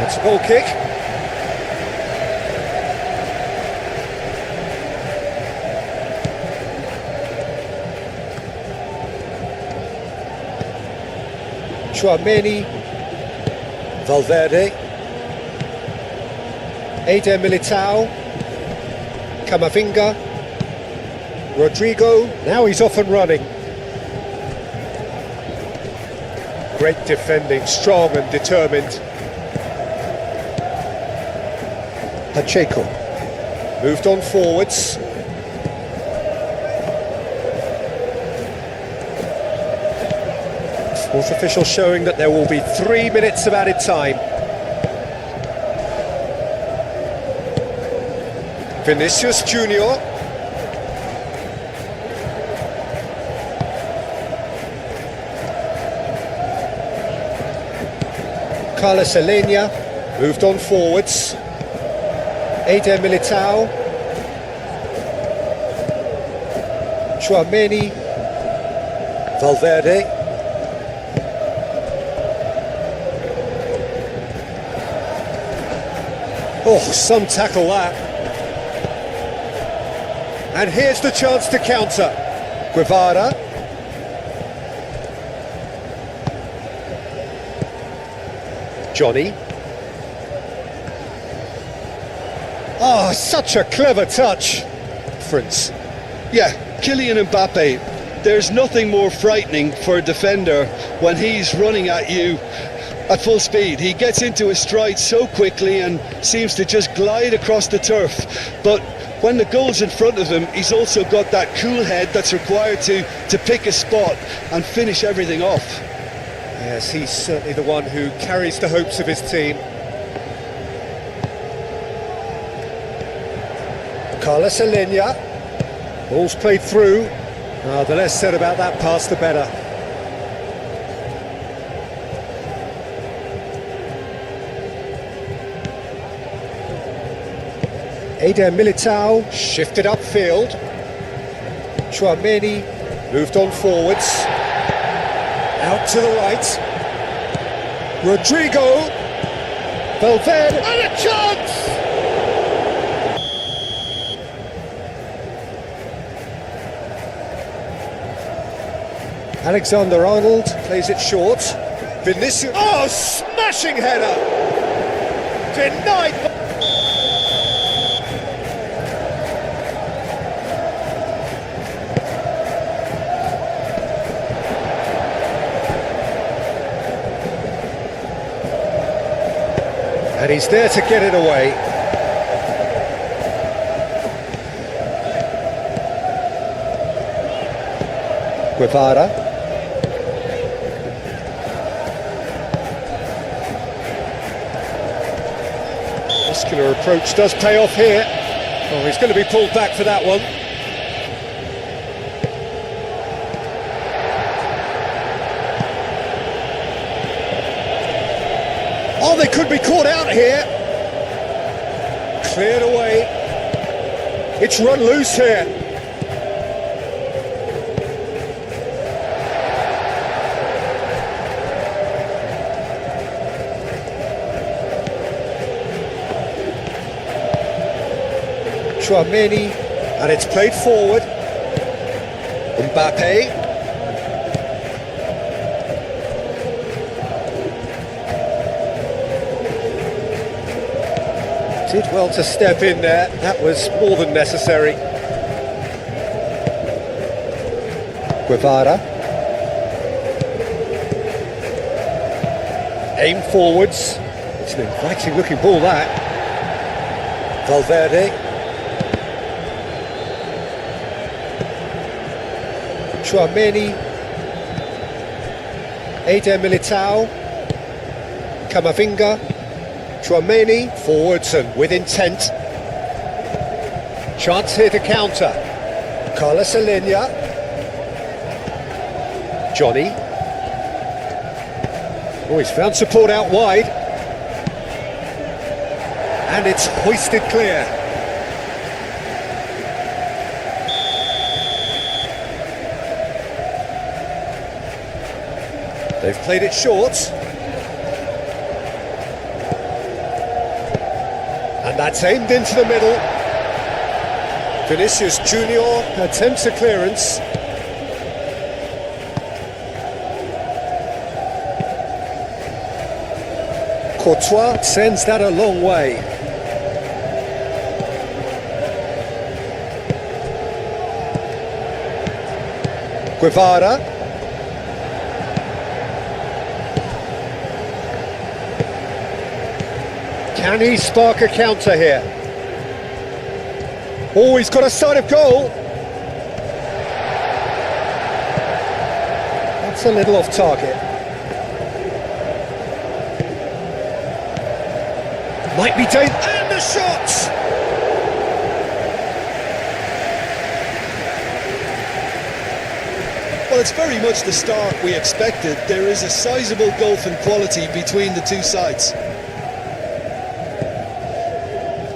It's a goal kick. Chouameni. Valverde. Eder Militao. Camavinga. Rodrigo. Now he's off and running. Great defending, strong and determined. Pacheco. Moved on forwards. Fourth official showing that there will be 3 minutes of added time. Vinicius Junior. Carlos Elena moved on forwards. Eder Militao. Chouameni. Valverde. Oh, some tackle that. And here's the chance to counter. Guevara. Johnny. Oh, such a clever touch. Difference. Yeah, Kylian Mbappe, there's nothing more frightening for a defender when he's running at you at full speed. He gets into his stride so quickly and seems to just glide across the turf. But when the goal's in front of him, he's also got that cool head that's required to pick a spot and finish everything off. Yes, he's certainly the one who carries the hopes of his team. Carlos Alenia. Ball's played through. The less said about that pass, the better. Eder Militao shifted upfield. Tchouaméni moved on forwards. Out to the right. Rodrigo. Valverde. And a chance! Alexander-Arnold plays it short. Vinicius. Oh, smashing header! Denied. And he's there to get it away. Guevara. Muscular approach does pay off here. Oh, he's going to be pulled back for that one. Oh, they could be caught out here. Cleared away. It's run loose here. Tchouaméni, and it's played forward. Mbappe. Did well to step in there, that was more than necessary. Guevara. Aim forwards. It's an inviting looking ball that. Valverde. Tchouaméni, Eder Militao, Camavinga, Tchouaméni, forwards and with intent. Chance here to counter. Carlos Alenia, Johnny. Oh, he's found support out wide. And it's hoisted clear. They've played it short. And that's aimed into the middle. Vinicius Junior attempts a clearance. Courtois sends that a long way. Guevara. Can he spark a counter here? Oh, he's got a sight of goal. That's a little off target. Might be dangerous. And the shot! Well, it's very much the start we expected. There is a sizable gulf in quality between the two sides.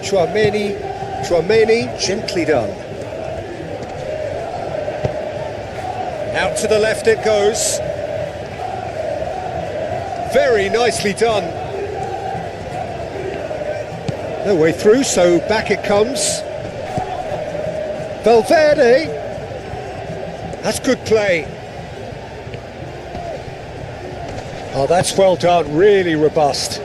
Tchouaméni, gently done. Out to the left it goes. Very nicely done. No way through, so back it comes. Valverde. That's good play. Oh, that's well done, really robust.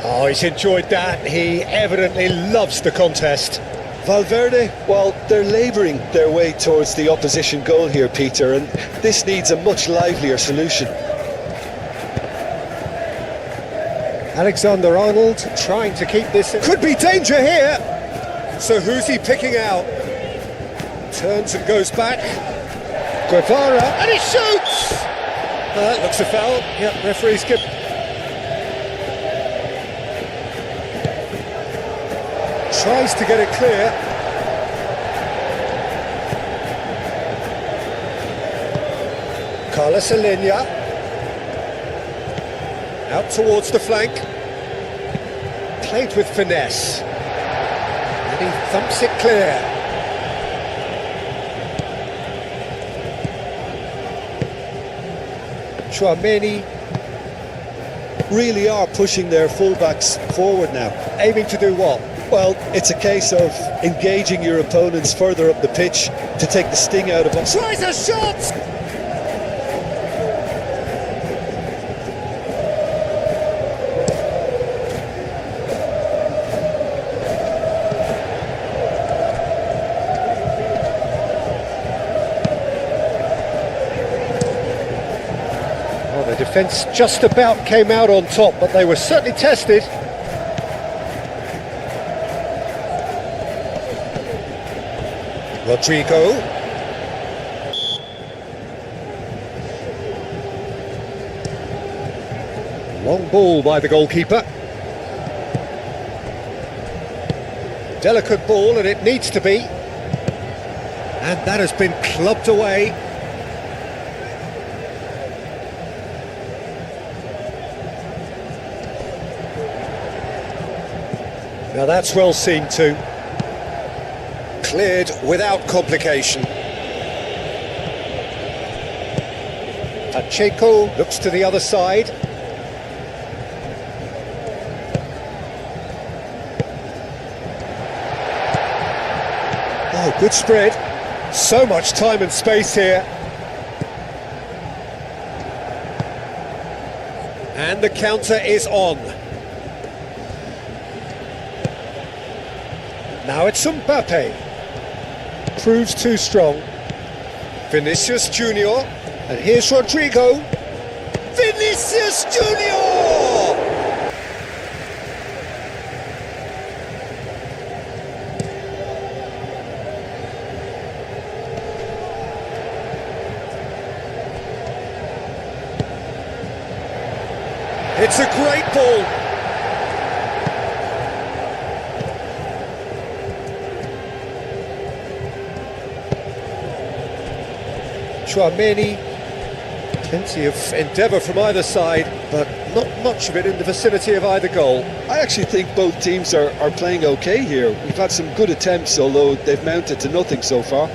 Oh, he's enjoyed that. He evidently loves the contest. Valverde, well, they're labouring their way towards the opposition goal here, Peter, and this needs a much livelier solution. Alexander-Arnold trying to keep this... Could be danger here! So who's he picking out? Turns and goes back. Guevara, and he shoots! That looks a foul. Yep, referee's give. Tries to get it clear. Carlos Alenia. Out towards the flank. Played with finesse. And he thumps it clear. Chouameni Really are pushing their fullbacks forward now. aiming to do what? Well, it's a case of engaging your opponents further up the pitch to take the sting out of them. Tries a shot! Well, the defence just about came out on top, but they were certainly tested. Rodrigo. Long ball by the goalkeeper. Delicate ball, and it needs to be. And that has been clubbed away. Now that's well seen too. Cleared without complication. Pacheco looks to the other side. Oh, good spread. So much time and space here. And the counter is on. Now it's Mbappe. Proves too strong. Vinicius Junior, and here's Rodrigo. Vinicius Junior! It's a great ball. Chouameni, plenty of endeavour from either side, but not much of it in the vicinity of either goal. I actually think both teams are playing okay here. We've had some good attempts, although they've mounted to nothing so far.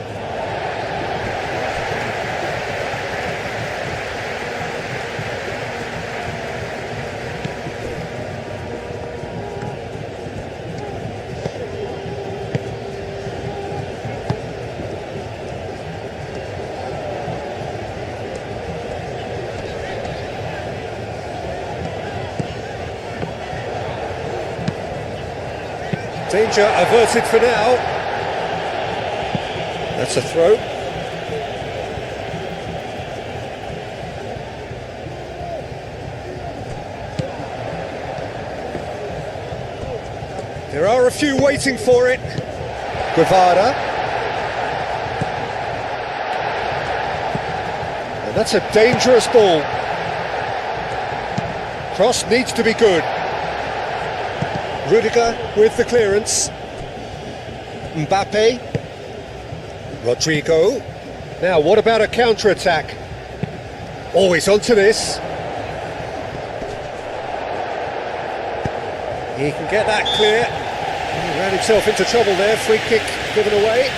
Danger averted for now. That's a throw. There are a few waiting for it. Guevara. And that's a dangerous ball. Cross needs to be good. Rudiger with the clearance. Mbappe. Rodrigo. Now, what about a counter-attack? Always onto this. He can get that clear. He ran himself into trouble there. Free kick given away.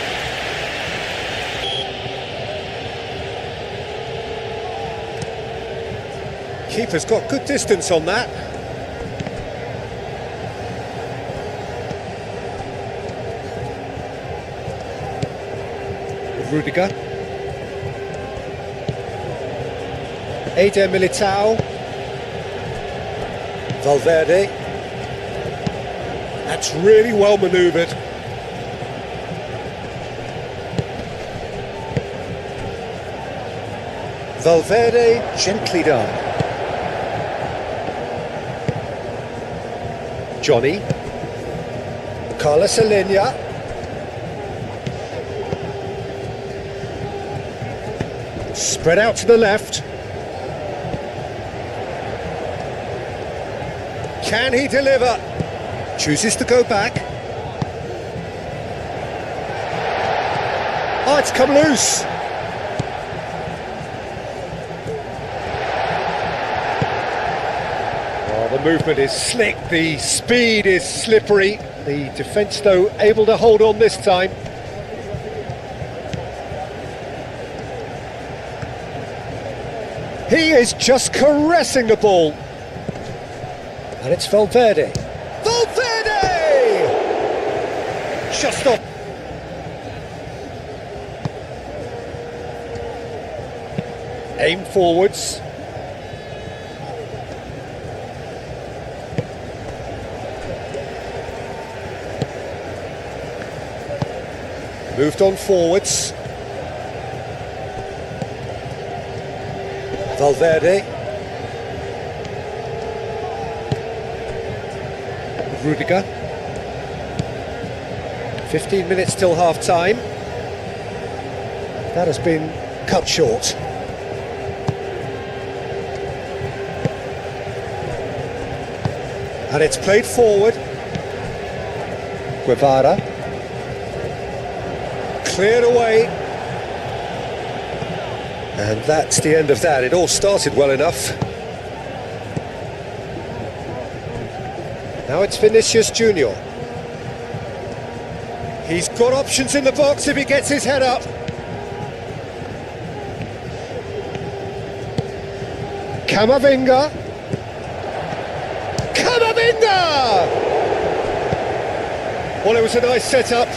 Keeper's got good distance on that. Rudiger. Eder Militao. Valverde. That's really well manoeuvred. Valverde, gently done. Johnny. Carlos Alenia. Spread out to the left. Can he deliver? Chooses to go back. Oh, it's come loose. Oh, the movement is slick, the speed is slippery. The defence, though, able to hold on this time. He is just caressing the ball. And it's Valverde. Valverde! Just off. Aim forwards. Moved on forwards. Valverde. Rudiger. 15 minutes till half-time. That has been cut short. And it's played forward. Guevara. Cleared away. And that's the end of that. It all started well enough. Now it's Vinicius Junior. He's got options in the box if he gets his head up. Camavinga. Camavinga! Well, it was a nice setup.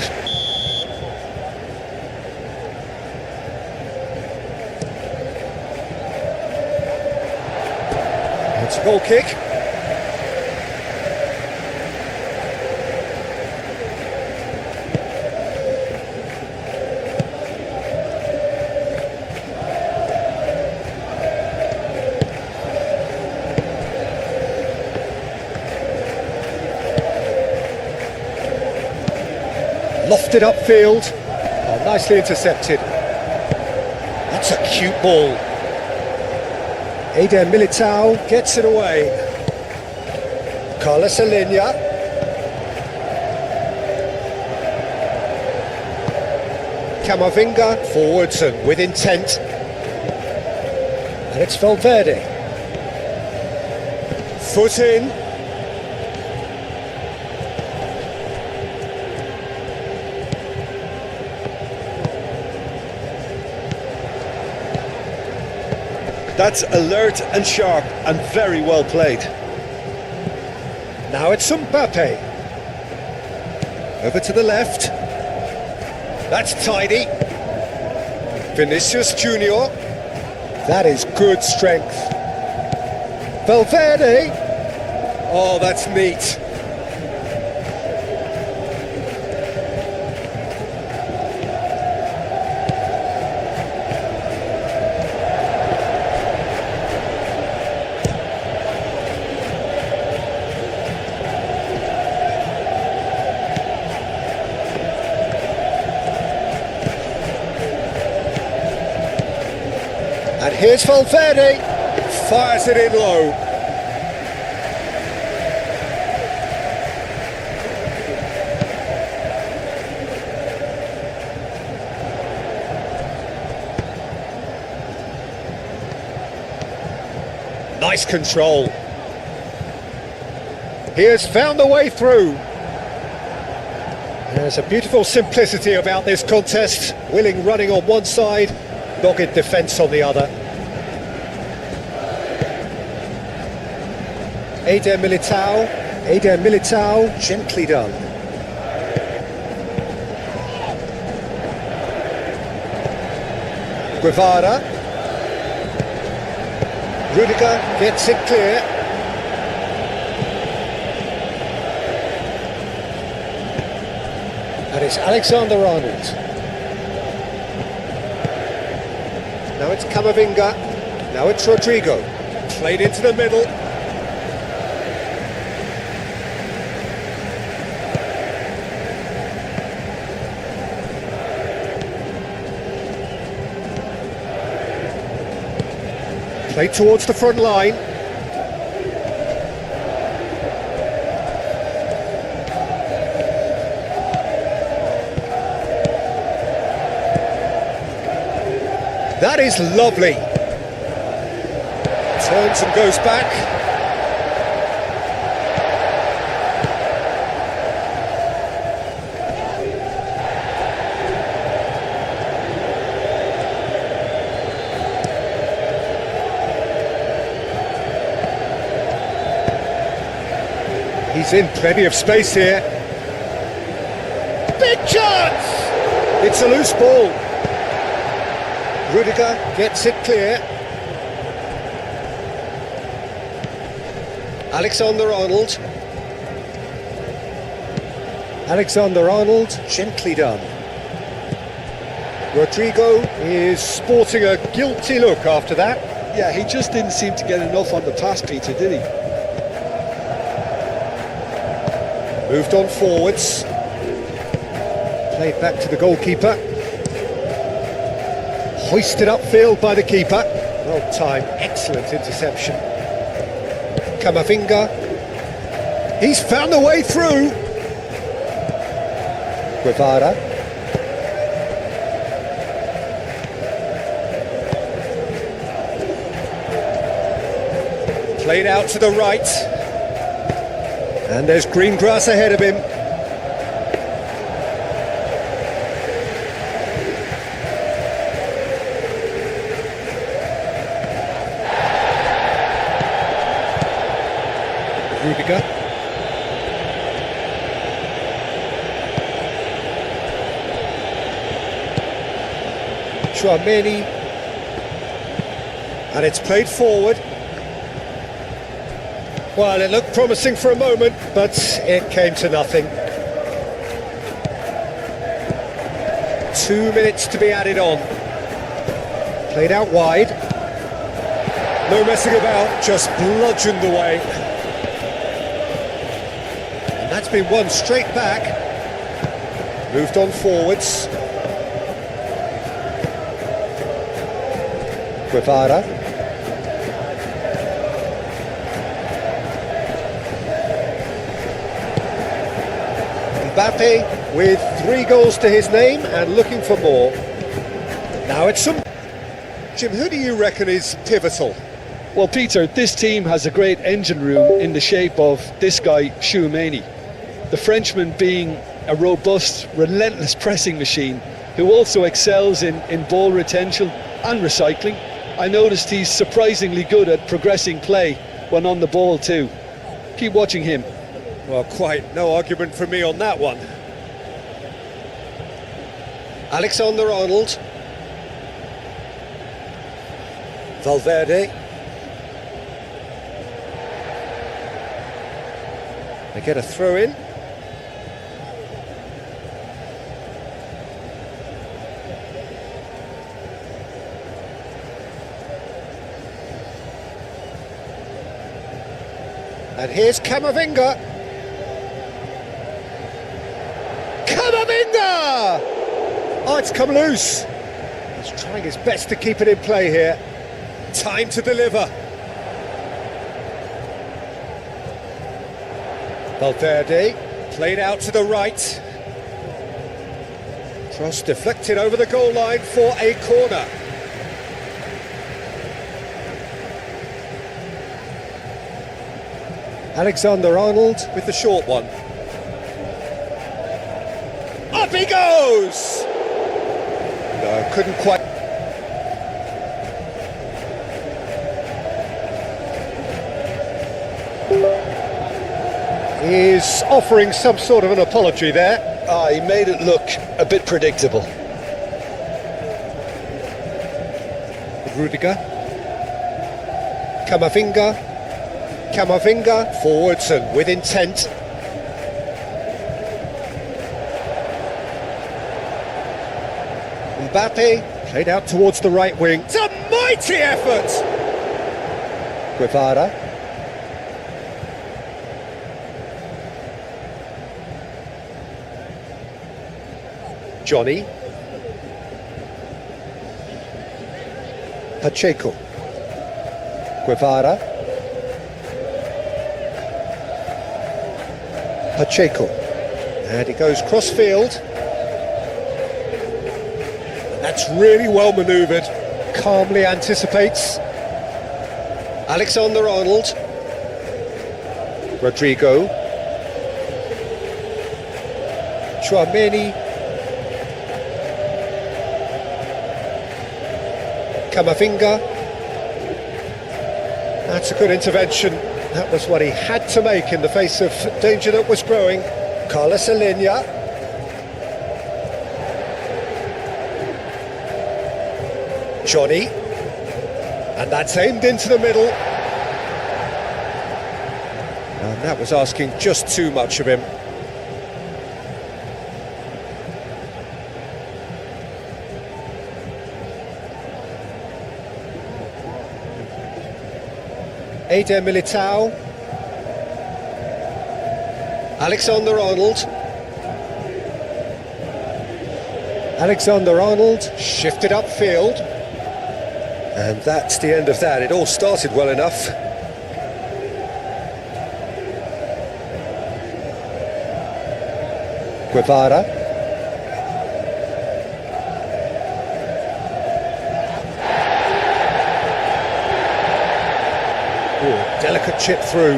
It's a goal kick. Lofted upfield. Oh, nicely intercepted. That's a cute ball. Eder Militao gets it away. Carlos Alenia. Camavinga forwards and with intent. And it's Valverde. Foot in. That's alert and sharp and very well played. Now it's Mbappe. Over to the left. That's tidy. Vinicius Junior. That is good strength. Valverde. Oh, that's neat. And here's Valverde, fires it in low. Nice control. He has found the way through. There's a beautiful simplicity about this contest. Willing running on one side, dogged defence on the other. Eder Militao. Eder Militao, gently done. Guevara. Rudiger gets it clear. And it's Alexander-Arnold. Now it's Camavinga. Now it's Rodrigo. Played into the middle. Played towards the front line. That is lovely. Turns and goes back. He's in plenty of space here. Big chance! It's a loose ball. Rudiger gets it clear. Alexander-Arnold. Alexander-Arnold, gently done. Rodrigo is sporting a guilty look after that. Yeah, he just didn't seem to get enough on the pass, Peter, did he? Moved on forwards. Played back to the goalkeeper. Hoisted upfield by the keeper. Well timed, excellent interception. Camavinga. He's found a way through. Guevara. Played out to the right. And there's green grass ahead of him. Rudiger. Chouameni. And it's played forward. Well, it looked promising for a moment, but it came to nothing. 2 minutes to be added on. Played out wide. No messing about, just bludgeoned away. And that's been won straight back. Moved on forwards. Guevara. Mbappe with 3 goals to his name and looking for more. Now it's some... Jim, who do you reckon is pivotal? Well, Peter, this team has a great engine room in the shape of this guy, Chouameni. The Frenchman being a robust, relentless pressing machine who also excels in ball retention and recycling. I noticed he's surprisingly good at progressing play when on the ball too. Keep watching him. Well, quite no argument from me on that one. Alexander-Arnold. Valverde. They get a throw in. And here's Camavinga. Camavinga! Oh, it's come loose. He's trying his best to keep it in play here. Time to deliver. Valverde, played out to the right. Cross deflected over the goal line for a corner. Alexander-Arnold with the short one. Up he goes! No, couldn't quite... He's offering some sort of an apology there. He made it look a bit predictable. Rudiger. Camavinga forwards and with intent. Mbappe played out towards the right wing. It's a mighty effort! Guevara. Johnny. Pacheco. Guevara. Pacheco. And he goes cross-field. And that's really well manoeuvred. Calmly anticipates. Alexander-Arnold. Rodrigo. Tchouaméni. Camavinga. That's a good intervention. That was what he had to make in the face of danger that was growing. Carlos Alenia. Johnny. And that's aimed into the middle. And that was asking just too much of him. Eder Militao. Alexander-Arnold. Alexander-Arnold shifted upfield. And that's the end of that. It all started well enough. Guevara. Ooh, delicate chip through.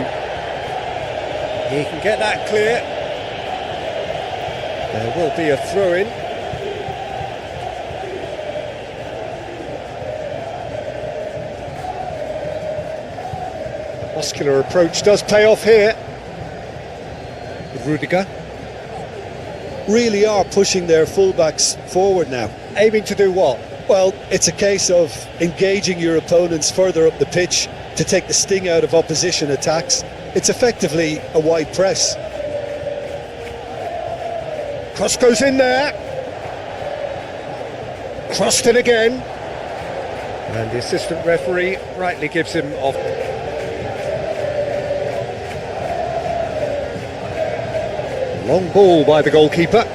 He can get that clear. There will be a throw-in. Muscular approach does pay off here. Rudiger. Really are pushing their fullbacks forward now. Aiming to do what? Well, it's a case of engaging your opponents further up the pitch to take the sting out of opposition attacks. It's effectively a wide press. Cross goes in there. Crossed it again. And the assistant referee rightly gives him off. Long ball by the goalkeeper.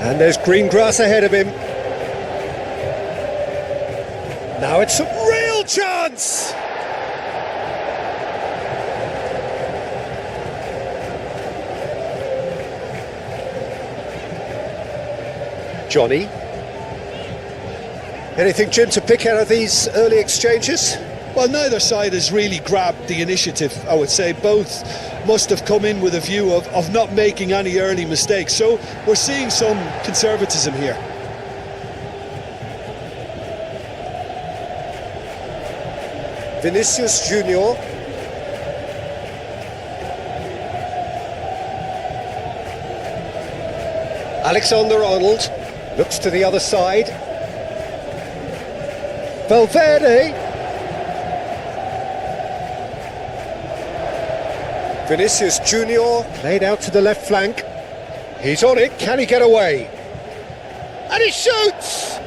And there's green grass ahead of him. Now it's a real chance! Johnny. Anything, Jim, to pick out of these early exchanges? Well, neither side has really grabbed the initiative, I would say. Both must have come in with a view of not making any early mistakes. So we're seeing some conservatism here. Vinicius Junior. Alexander-Arnold looks to the other side. Valverde. Vinicius Junior played out to the left flank. He's on it. Can he get away? And he shoots!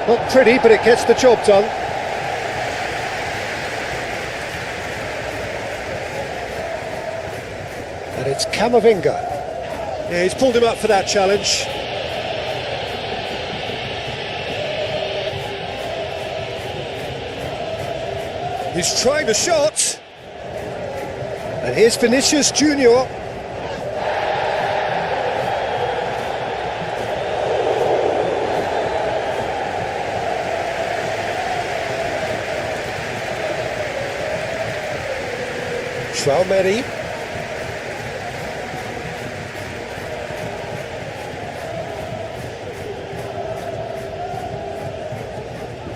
Not pretty, but it gets the job done. And it's Camavinga. Yeah, he's pulled him up for that challenge. He's trying the shot. And here's Vinicius Junior. Tchouaméni.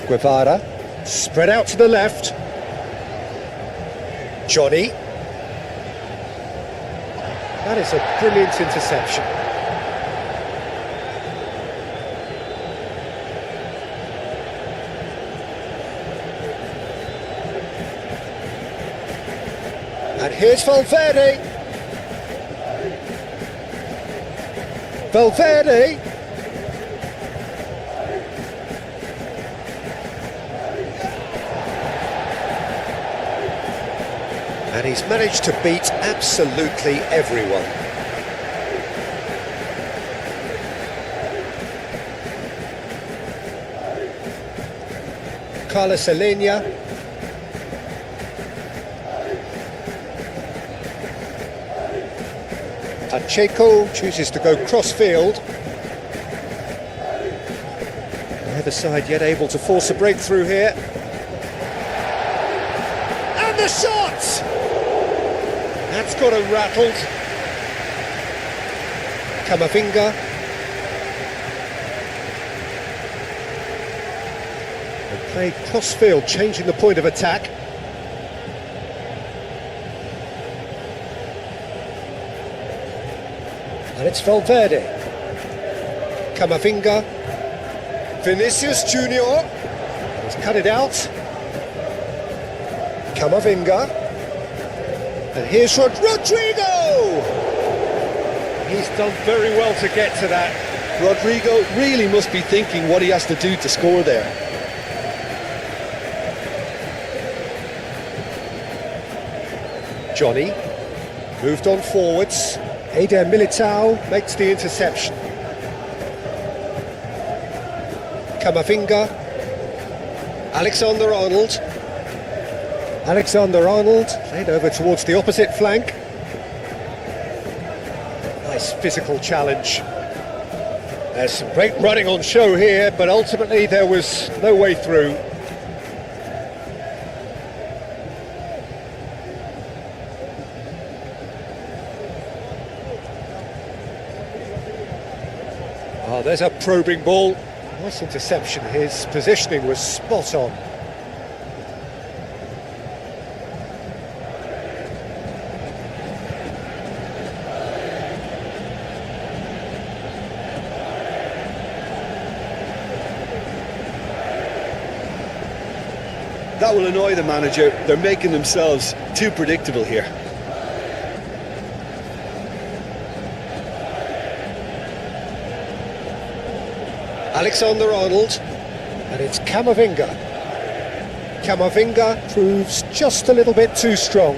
Guevara. Spread out to the left. Johnny. That is a brilliant interception. And here's Valverde. Valverde. And he's managed to beat absolutely everyone. Carlos Alenia. Pacheco chooses to go cross-field. Neither side yet able to force a breakthrough here. And the shot! That's got him rattled. Camavinga. And played cross-field, changing the point of attack. And it's Valverde. Camavinga. Vinicius Junior. He's cut it out. Camavinga. And here's Rodrigo! He's done very well to get to that. Rodrigo really must be thinking what he has to do to score there. Johnny. Moved on forwards. Eder Militao makes the interception. Camavinga. Alexander-Arnold. Alexander-Arnold played over towards the opposite flank. Nice physical challenge. There's some great running on show here, but ultimately there was no way through. Oh, there's a probing ball. Nice interception. His positioning was spot on. That will annoy the manager. They're making themselves too predictable here. Alexander-Arnold, and it's Camavinga. Camavinga proves just a little bit too strong.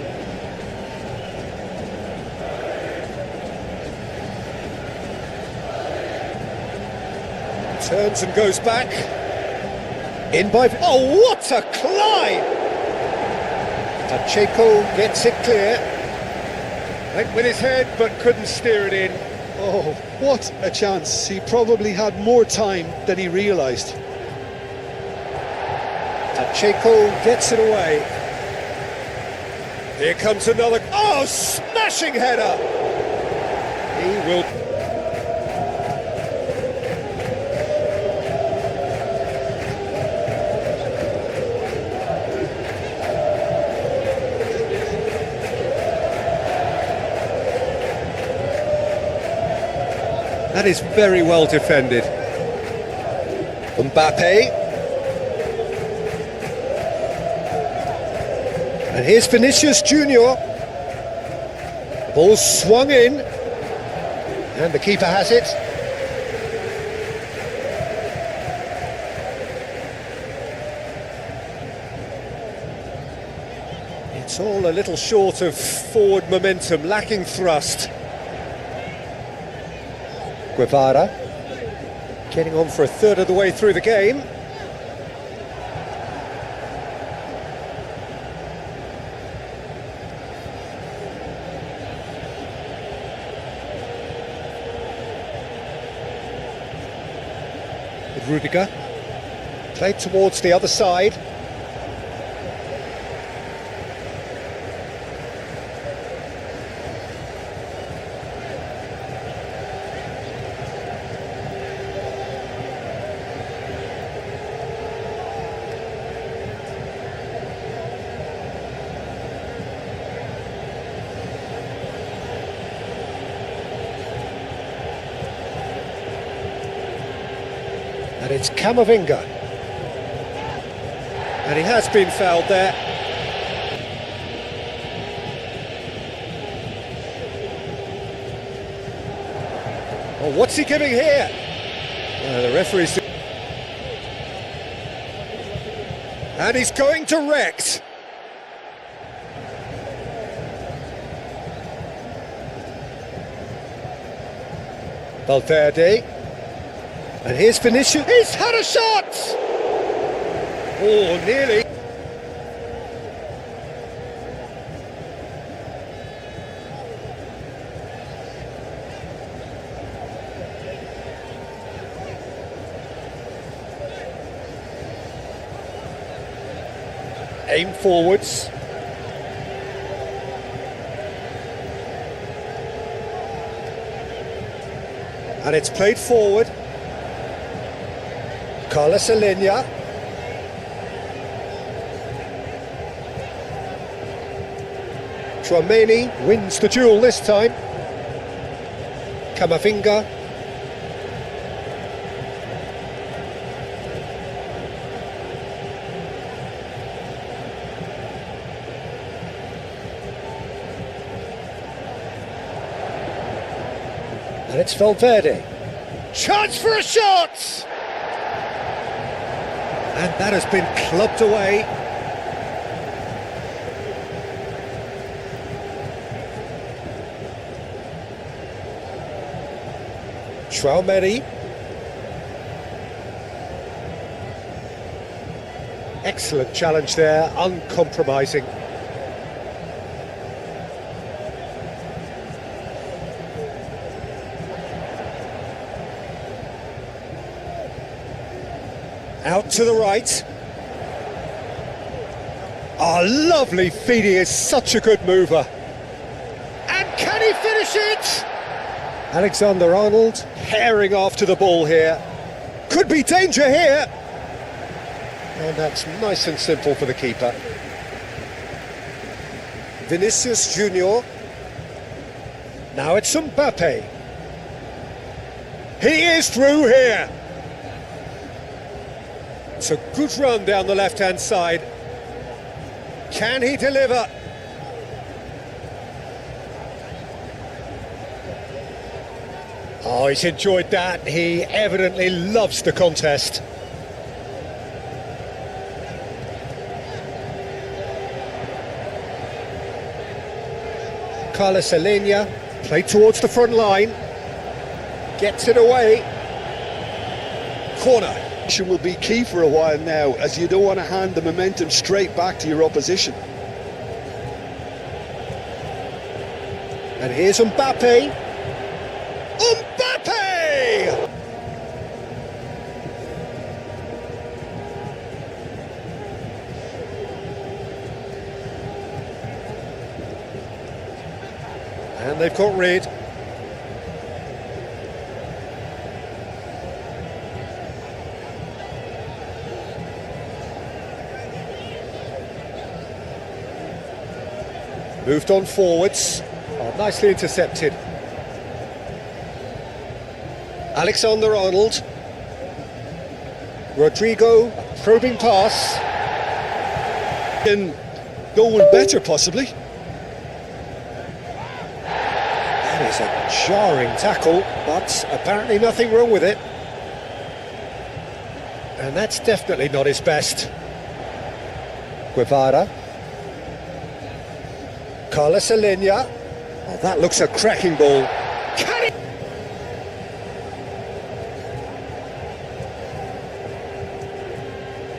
Turns and goes back. In by... Oh, what a climb! Pacheco gets it clear. Went with his head, but couldn't steer it in. Oh, what a chance. He probably had more time than he realised. Pacheco gets it away. Here comes another... Oh, smashing header! He will... That is very well defended. Mbappe. And here's Vinicius Junior. The ball swung in. And the keeper has it. It's all a little short of forward momentum, lacking thrust. Guevara getting on for a third of the way through the game. With Rudiger, played towards the other side. And it's Camavinga. And he has been fouled there. Oh, what's he giving here? The referee's... And he's going direct. Valverde. And here's Vinicius. He's had a shot! Oh, nearly. Aim forwards. And it's played forward. Carlos Alenia. Tchouaméni wins the duel this time. Camavinga. And it's Valverde. Chance for a shot! And that has been clubbed away. Tchouaméni. Excellent challenge there, uncompromising. Out to the right. Oh, lovely feed, he is such a good mover. And can he finish it? Alexander-Arnold herring after the ball here. Could be danger here. And that's nice and simple for the keeper. Vinicius Junior. Now it's Mbappe. He is through here. It's a good run down the left-hand side. Can he deliver? Oh, he's enjoyed that. He evidently loves the contest. Carlos Alenia, played towards the front line. Gets it away. Corner. Will be key for a while now, as you don't want to hand the momentum straight back to your opposition. And here's Mbappe. Mbappe! And they've got rid. Moved on forwards. Oh, nicely intercepted. Alexander-Arnold. Rodrigo, probing pass. Can go one better, possibly. That is a jarring tackle, but apparently nothing wrong with it. And that's definitely not his best. Guevara. Carlos Alenia. Oh, that looks a cracking ball. Can it?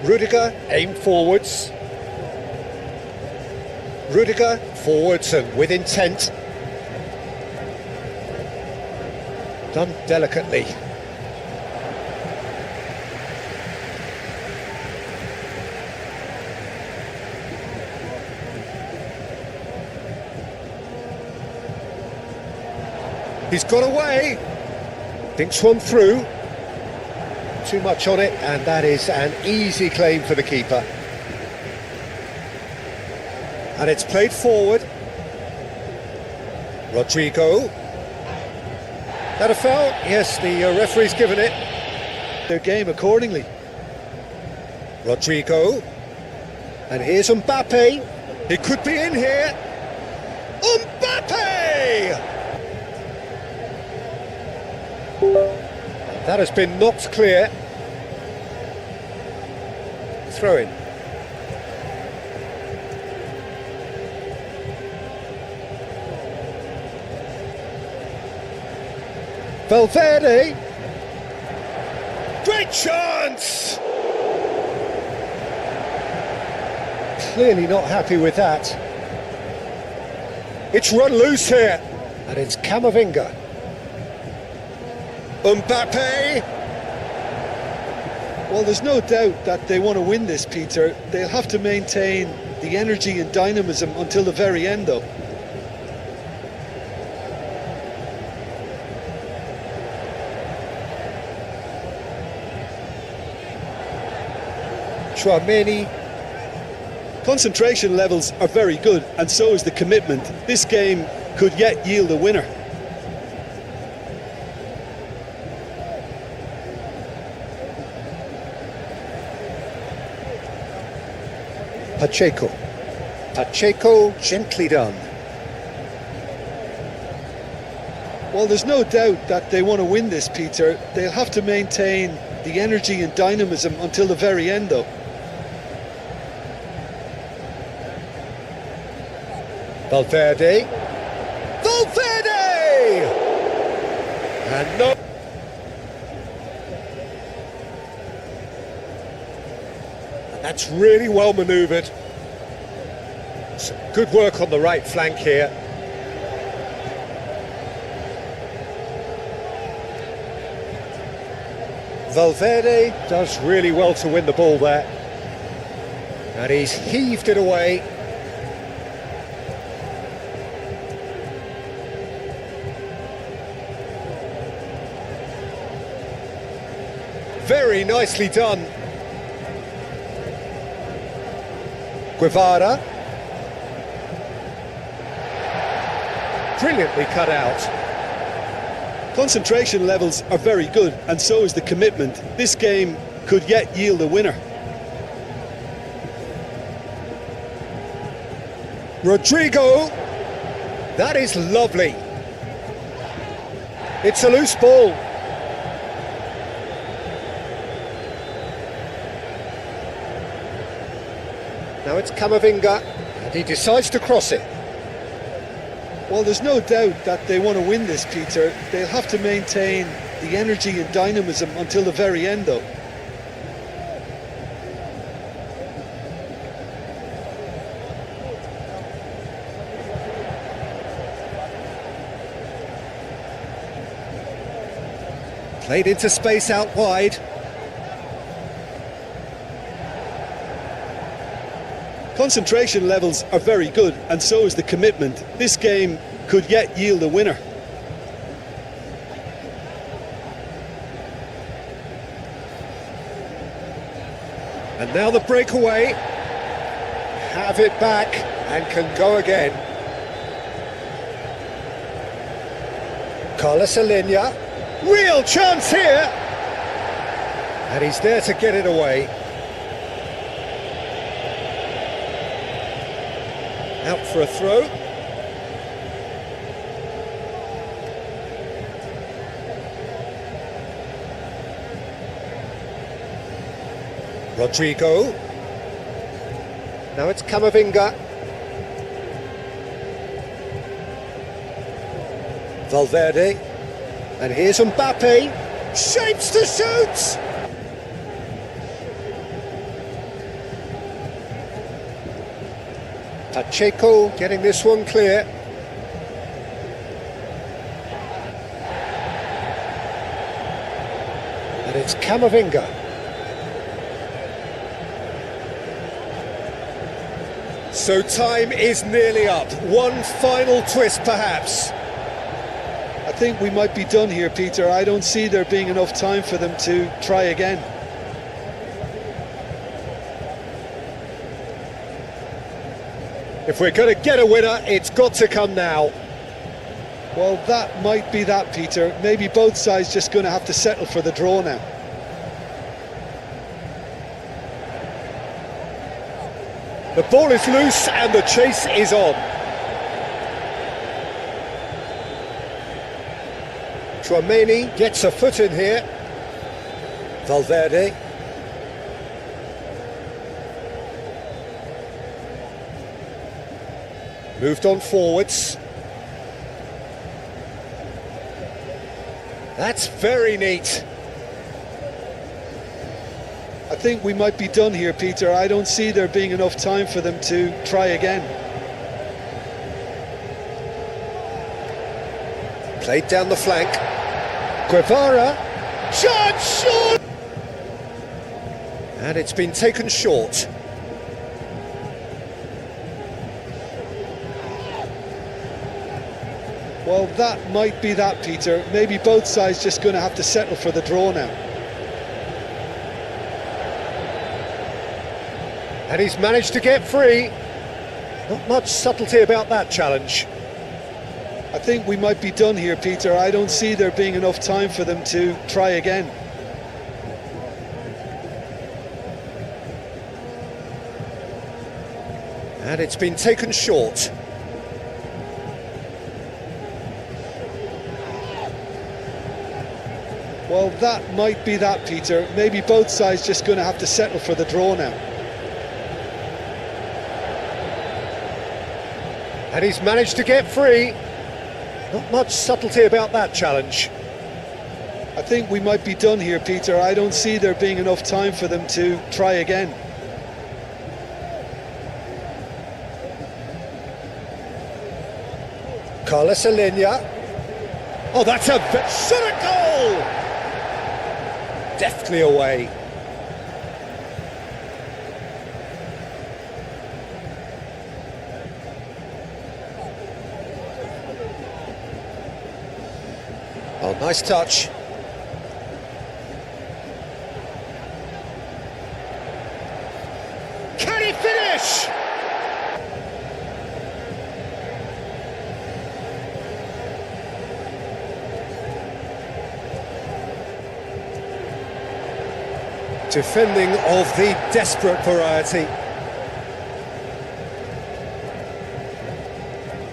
Rudiger, aim forwards. Rudiger, forwards and with intent. Done delicately. He's got away, thinks one through, too much on it, and that is an easy claim for the keeper. And it's played forward. Rodrigo. That a foul? Yes, the referee's given it. their game accordingly. Rodrigo. And here's Mbappe. He could be in here. Mbappe! That has been knocked clear. Throw in. Valverde. Great chance! Clearly not happy with that. It's run loose here. And it's Camavinga. Mbappe! Well, there's no doubt that they want to win this, Peter. They'll have to maintain the energy and dynamism until the very end, though. Chouameni. Concentration levels are very good, and so is the commitment. This game could yet yield a winner. Pacheco. Pacheco, gently done. Well, there's no doubt that they want to win this, Peter. They'll have to maintain the energy and dynamism until the very end, though. Valverde. Valverde! And no. And that's really well manoeuvred. Some good work on the right flank here. Valverde does really well to win the ball there. And he's heaved it away. Very nicely done. Guevara. Brilliantly cut out. Concentration levels are very good, and so is the commitment. This game could yet yield a winner. Rodrigo. That is lovely. It's a loose ball. Now it's Camavinga, and he decides to cross it. Well, there's no doubt that they want to win this, Peter. They'll have to maintain the energy and dynamism until the very end, though. Played into space out wide. Concentration levels are very good, and so is the commitment. This game could yet yield a winner. And now the breakaway. Have it back and can go again. Carlos Alenia. Real chance here. And he's there to get it away. Out for a throw. Rodrigo. Now it's Camavinga. Valverde. And here's Mbappe. Shapes to shoot! Pacheco getting this one clear. And it's Camavinga. So time is nearly up. One final twist perhaps. I think we might be done here, Peter. I don't see there being enough time for them to try again. If we're going to get a winner, it's got to come now. Well, that might be that, Peter. Maybe both sides just going to have to settle for the draw now. The ball is loose and the chase is on. Tchouameni gets a foot in here. Valverde. Moved on forwards. That's very neat. I think we might be done here, Peter. I don't see there being enough time for them to try again. Played down the flank. Guevara. Shot! And it's been taken short. Well, that might be that, Peter. Maybe both sides just going to have to settle for the draw now. And he's managed to get free. Not much subtlety about that challenge. I think we might be done here, Peter. I don't see there being enough time for them to try again. And it's been taken short. Well, that might be that, Peter. Maybe both sides just going to have to settle for the draw now. And he's managed to get free. Not much subtlety about that challenge. I think we might be done here, Peter. I don't see there being enough time for them to try again. Carlos Alenia. Oh, that's a shot at goal! Deftly away. Oh, nice touch. Can he finish? Defending of the desperate variety.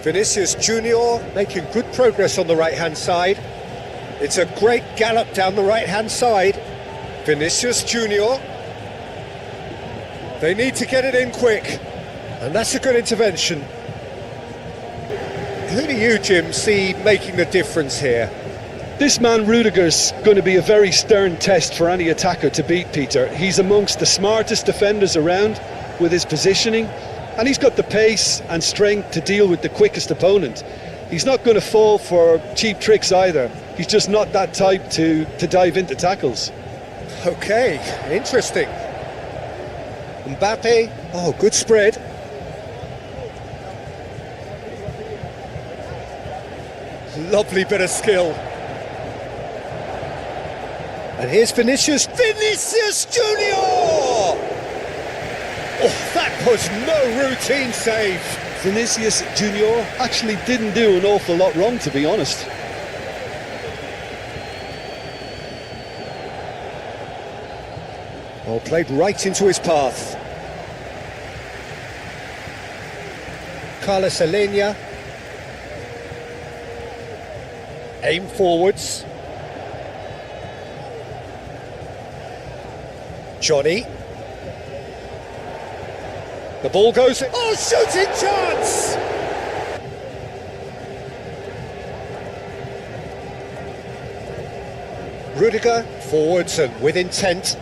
Vinicius Junior making good progress on the right-hand side. It's a great gallop down the right-hand side. Vinicius Junior. They need to get it in quick, and that's a good intervention. Who do you, Jim, see making the difference here? This man Rudiger's going to be a very stern test for any attacker to beat, Peter. He's amongst the smartest defenders around with his positioning, and he's got the pace and strength to deal with the quickest opponent. He's not going to fall for cheap tricks either. He's just not that type to dive into tackles. Okay, interesting. Mbappe, oh, good spread. Lovely bit of skill. And here's Vinicius Junior! Oh, that was no routine save. Vinicius Junior actually didn't do an awful lot wrong, to be honest. Oh, played right into his path. Carlos Alenia. Aim forwards. Johnny. The ball goes... Oh, shooting chance! Rudiger, forwards and with intent.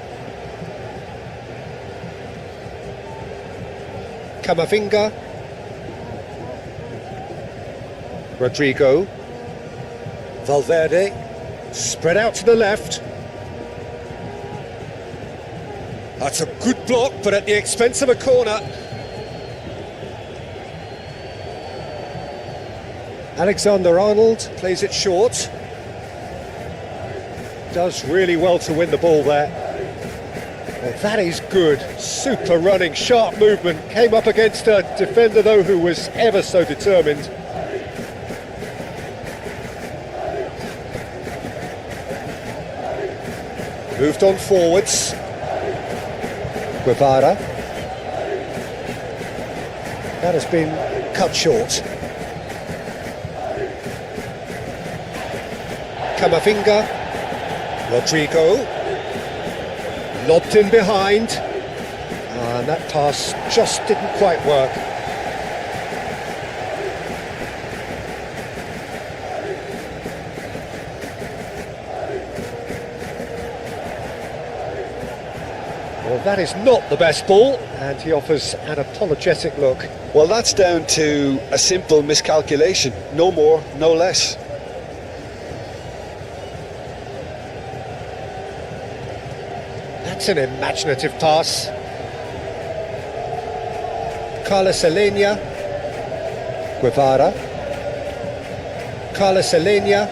Camavinga. Rodrigo. Valverde. Spread out to the left. That's a good block, but at the expense of a corner. Alexander-Arnold plays it short. Does really well to win the ball there. Well, that is good. Super running, sharp movement. Came up against a defender, though, who was ever so determined. Moved on forwards. Guevara. That has been cut short. Camavinga, Rodrigo, lobbed in behind, and that pass just didn't quite work. Well, that is not the best ball, and he offers an apologetic look. Well, that's down to a simple miscalculation, no more, no less. That's an imaginative pass. Carlos Alenia, Guevara. Carlos Alenia,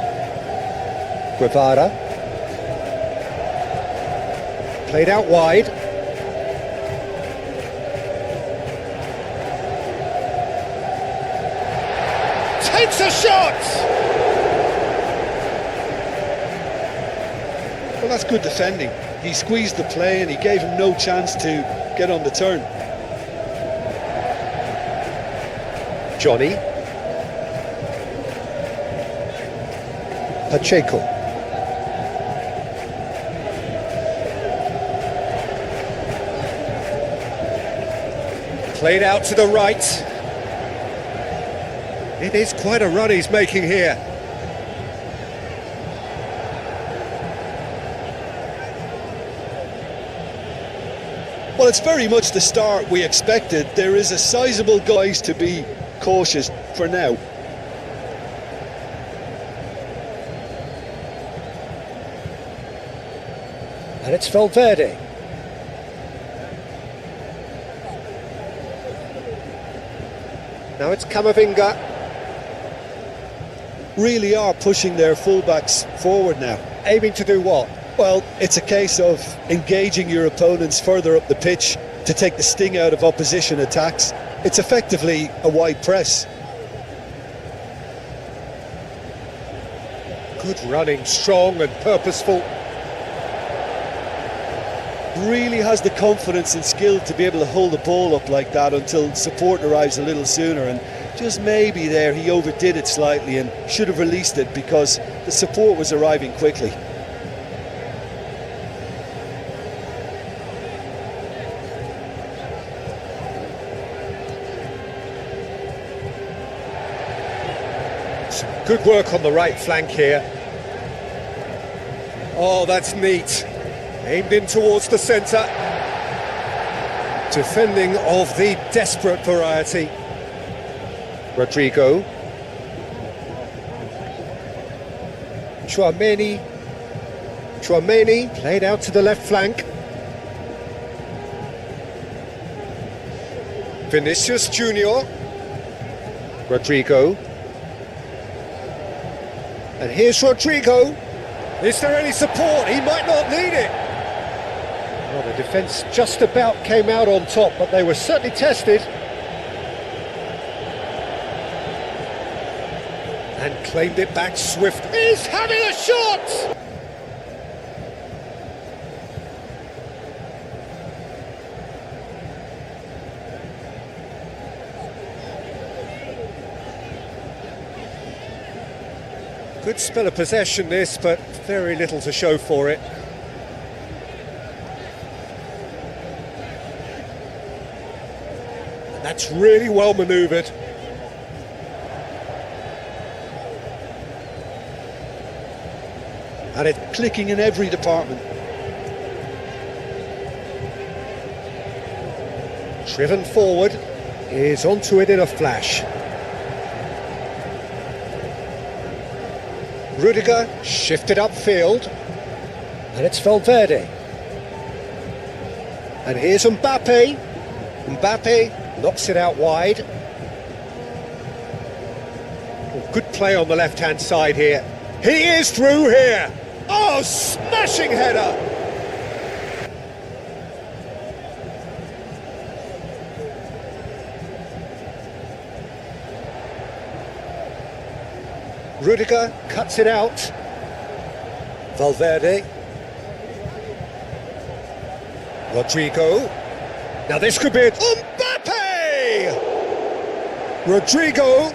Guevara. Played out wide. Takes a shot! Well, that's good defending. He squeezed the play and he gave him no chance to get on the turn. Johnny. Pacheco. Played out to the right. It is quite a run he's making here. Well, it's very much the start we expected. There is a sizable guys to be cautious for now. And it's Valverde. Now it's Camavinga. Really are pushing their fullbacks forward now. Aiming to do what? Well, it's a case of engaging your opponents further up the pitch to take the sting out of opposition attacks. It's effectively a wide press. Good running, strong and purposeful. Really has the confidence and skill to be able to hold the ball up like that until support arrives a little sooner, and just maybe there he overdid it slightly and should have released it because the support was arriving quickly. Some good work on the right flank here. Oh, that's neat. Aimed in towards the centre. Defending of the desperate variety. Rodrigo. Chouameni. Chouameni played out to the left flank. Vinicius Junior. Rodrigo. And here's Rodrigo. Is there any support? He might not need it. Well, the defence just about came out on top, but they were certainly tested. And claimed it back swift. He's having a shot! Good spell of possession this, but very little to show for it. And that's really well manoeuvred. And it's clicking in every department. Driven forward, is onto it in a flash. Rudiger shifted upfield, and it's Valverde. And here's Mbappe. Mbappe knocks it out wide. Oh, good play on the left-hand side here. He is through here. Oh, smashing header. Rudiger cuts it out. Valverde. Rodrigo. Now this could be it. Mbappe! Rodrigo.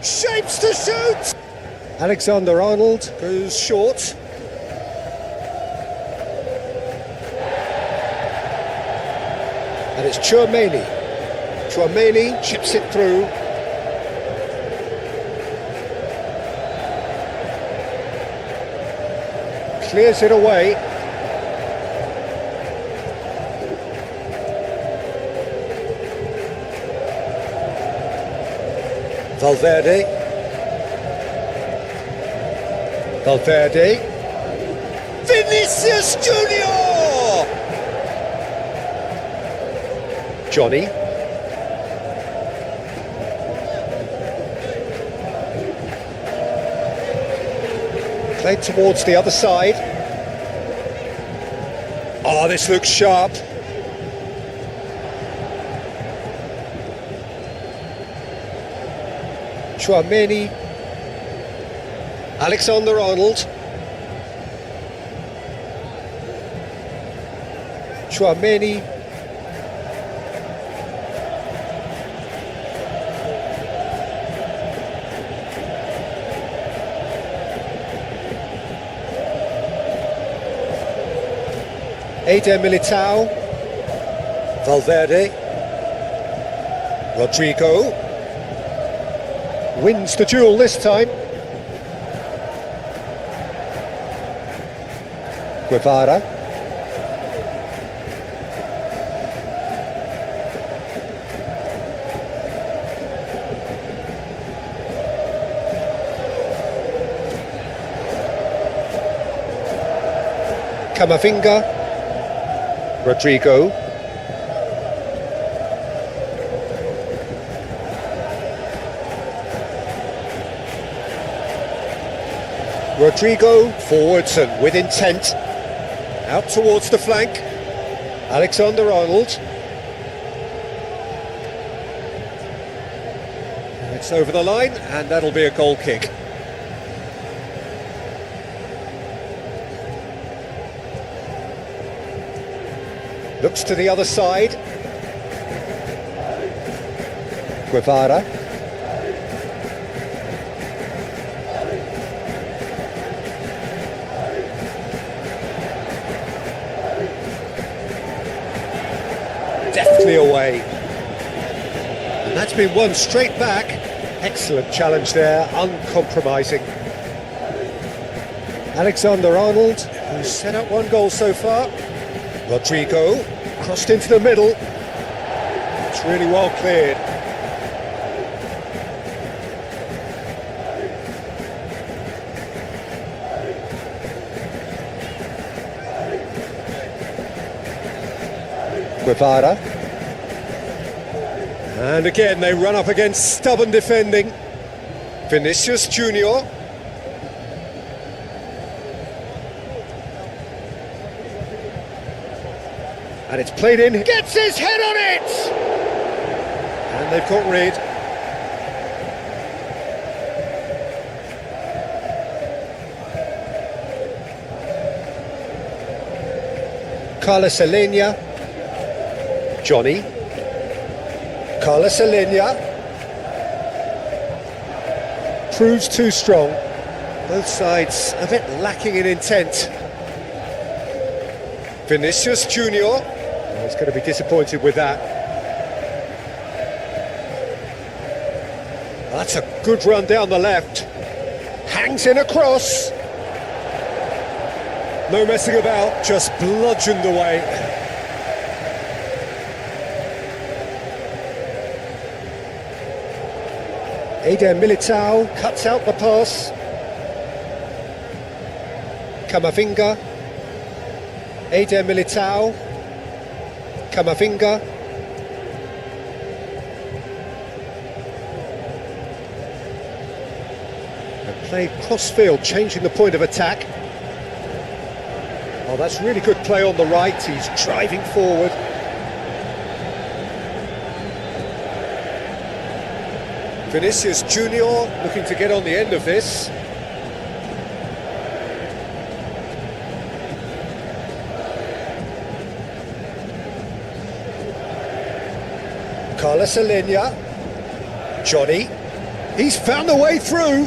Shapes to shoot. Alexander-Arnold goes short. And it's Tchouaméni. Tchouaméni chips it through. Clears it away. Valverde. Valverde. Vinicius Junior! Johnny. Played towards the other side. Oh, this looks sharp. Tchouaméni. Alexander-Arnold. Tchouaméni. Eder Militao. Valverde. Rodrigo. Wins the duel this time. Guevara. Camavinga. Rodrigo. Rodrigo forwards and with intent. Out towards the flank. Alexander-Arnold. It's over the line and that'll be a goal kick. Looks to the other side. Guevara. Deftly away. And that's been won straight back. Excellent challenge there, uncompromising. Alexander-Arnold, who's set up one goal so far. Rodrigo, crossed into the middle. It's really well cleared. Guevara. And again, they run up against stubborn defending. Vinicius Junior. And it's played in, gets his head on it! And they've got rid. Carlos Alenia. Johnny. Carlos Alenia. Proves too strong. Both sides a bit lacking in intent. Vinicius Junior. He's going to be disappointed with that. That's a good run down the left. Hangs in a cross. No messing about, just bludgeoned away. Eder Militao cuts out the pass. Camavinga. Eder Militao. Camavinga. And played cross-field, changing the point of attack. Oh, that's really good play on the right. He's driving forward. Vinicius Junior looking to get on the end of this. Carlos Alenia. Johnny. He's found a way through.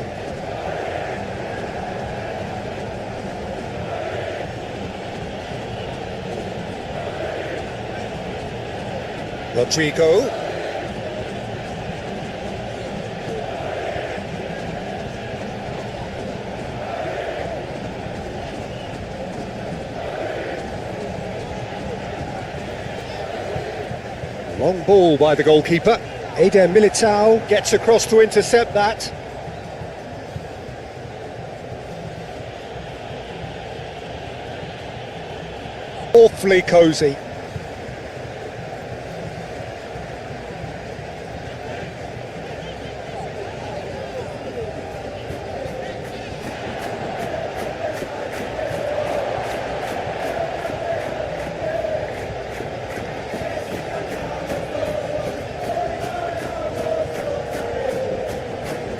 Rodrigo. Long ball by the goalkeeper. Eder Militao gets across to intercept that. Awfully cosy.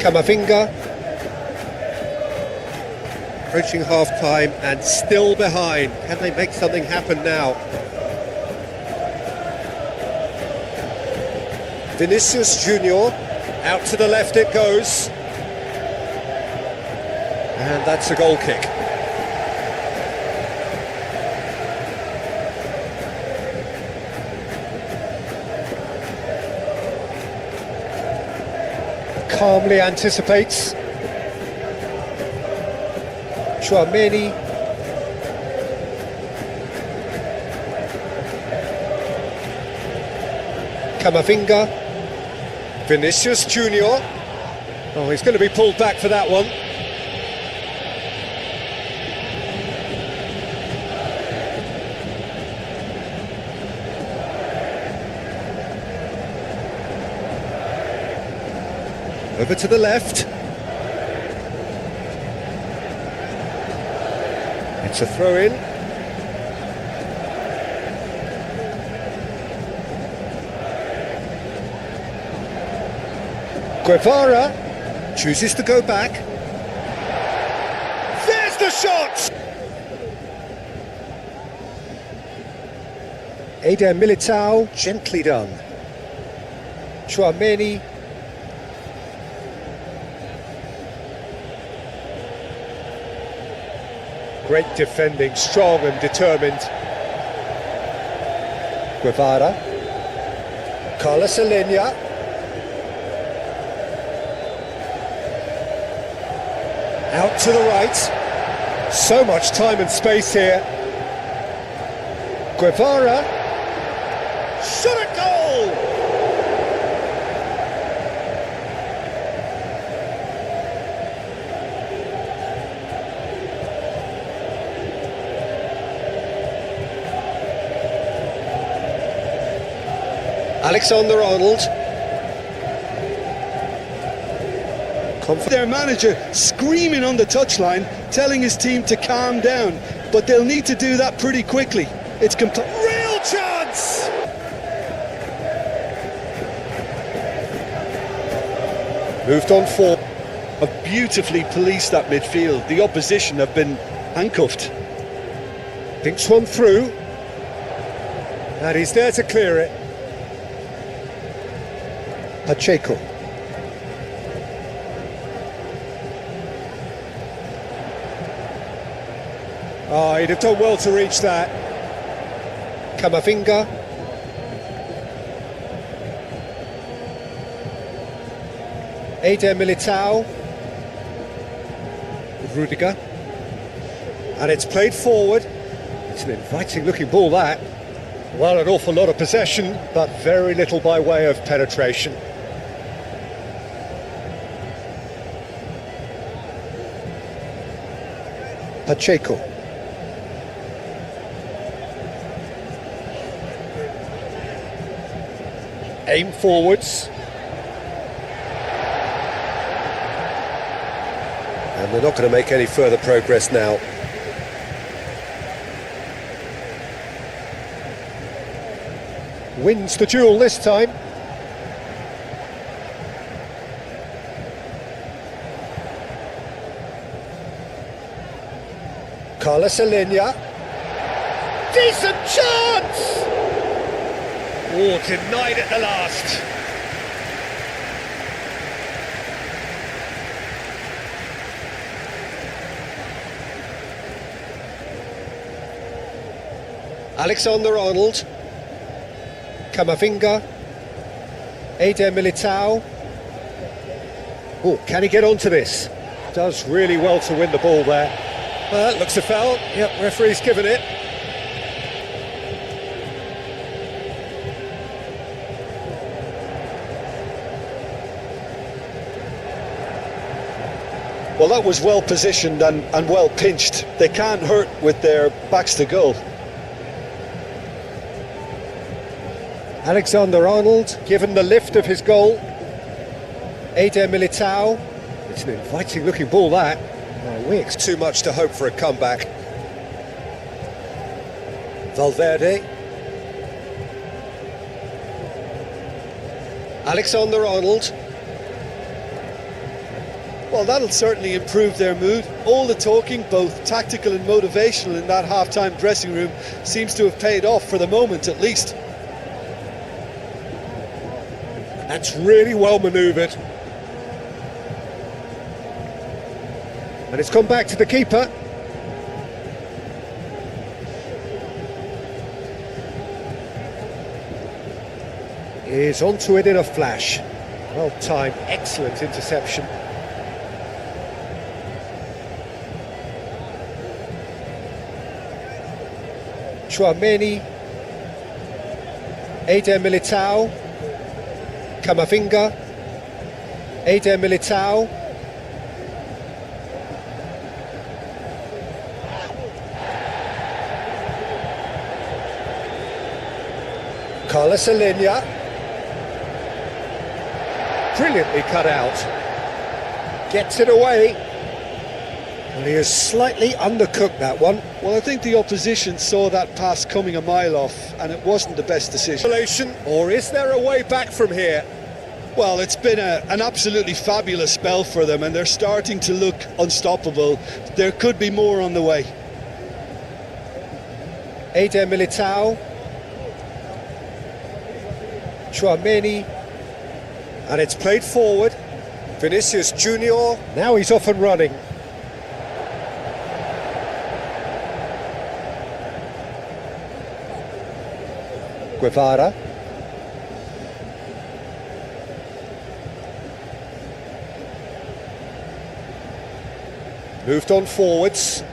Camavinga. Approaching half-time and still behind. Can they make something happen now? Vinicius Junior. Out to the left it goes. And that's a goal kick. Calmly anticipates. Chouameni. Camavinga. Vinicius Junior. Oh, he's going to be pulled back for that one. Over to the left. It's a throw-in. Guevara chooses to go back. There's the shot! Eder Militao, gently done. Chouameni. Great defending, strong and determined. Guevara. Carlos Alenia. Out to the right. So much time and space here. Guevara. Shot a goal! Alexander-Arnold. Their manager screaming on the touchline, telling his team to calm down, but they'll need to do that pretty quickly. It's real chance! Moved on for. Have beautifully policed that midfield. The opposition have been handcuffed. Thinks one through. And he's there to clear it. Pacheco. Oh, he'd have done well to reach that. Camavinga. Eder Militao. Rudiger. And it's played forward. It's an inviting looking ball, that. Well, an awful lot of possession, but very little by way of penetration. Pacheco. Aim forwards. And they're not going to make any further progress now. Wins the duel this time. Carlos Alenia. Decent chance! Oh, denied at the last. Alexander-Arnold, Camavinga, Eder Militao. Oh, can he get onto this? Does really well to win the ball there. Looks a foul. Yep, referee's given it. Well, that was well positioned and well pinched. They can't hurt with their backs to goal. Alexander-Arnold given the lift of his goal. Eder Militao. It's an inviting looking ball, that. It's too much to hope for a comeback. Valverde. Alexander-Arnold. Well, that'll certainly improve their mood. All the talking, both tactical and motivational, in that half-time dressing room seems to have paid off for the moment, at least. That's really well manoeuvred. And it's gone back to the keeper. He's onto it in a flash. Well timed, excellent interception. Chouameni, Eder Militao, Camavinga, Eder Militao. Carlos Alenia. Brilliantly cut out. Gets it away. And he has slightly undercooked that one. Well, I think the opposition saw that pass coming a mile off, and it wasn't the best decision. Or is there a way back from here? Well, it's been an absolutely fabulous spell for them, and they're starting to look unstoppable. There could be more on the way. Eder Militao. Chouameni. And it's played forward. Vinicius Junior. Now he's off and running. Guevara. Moved on forwards.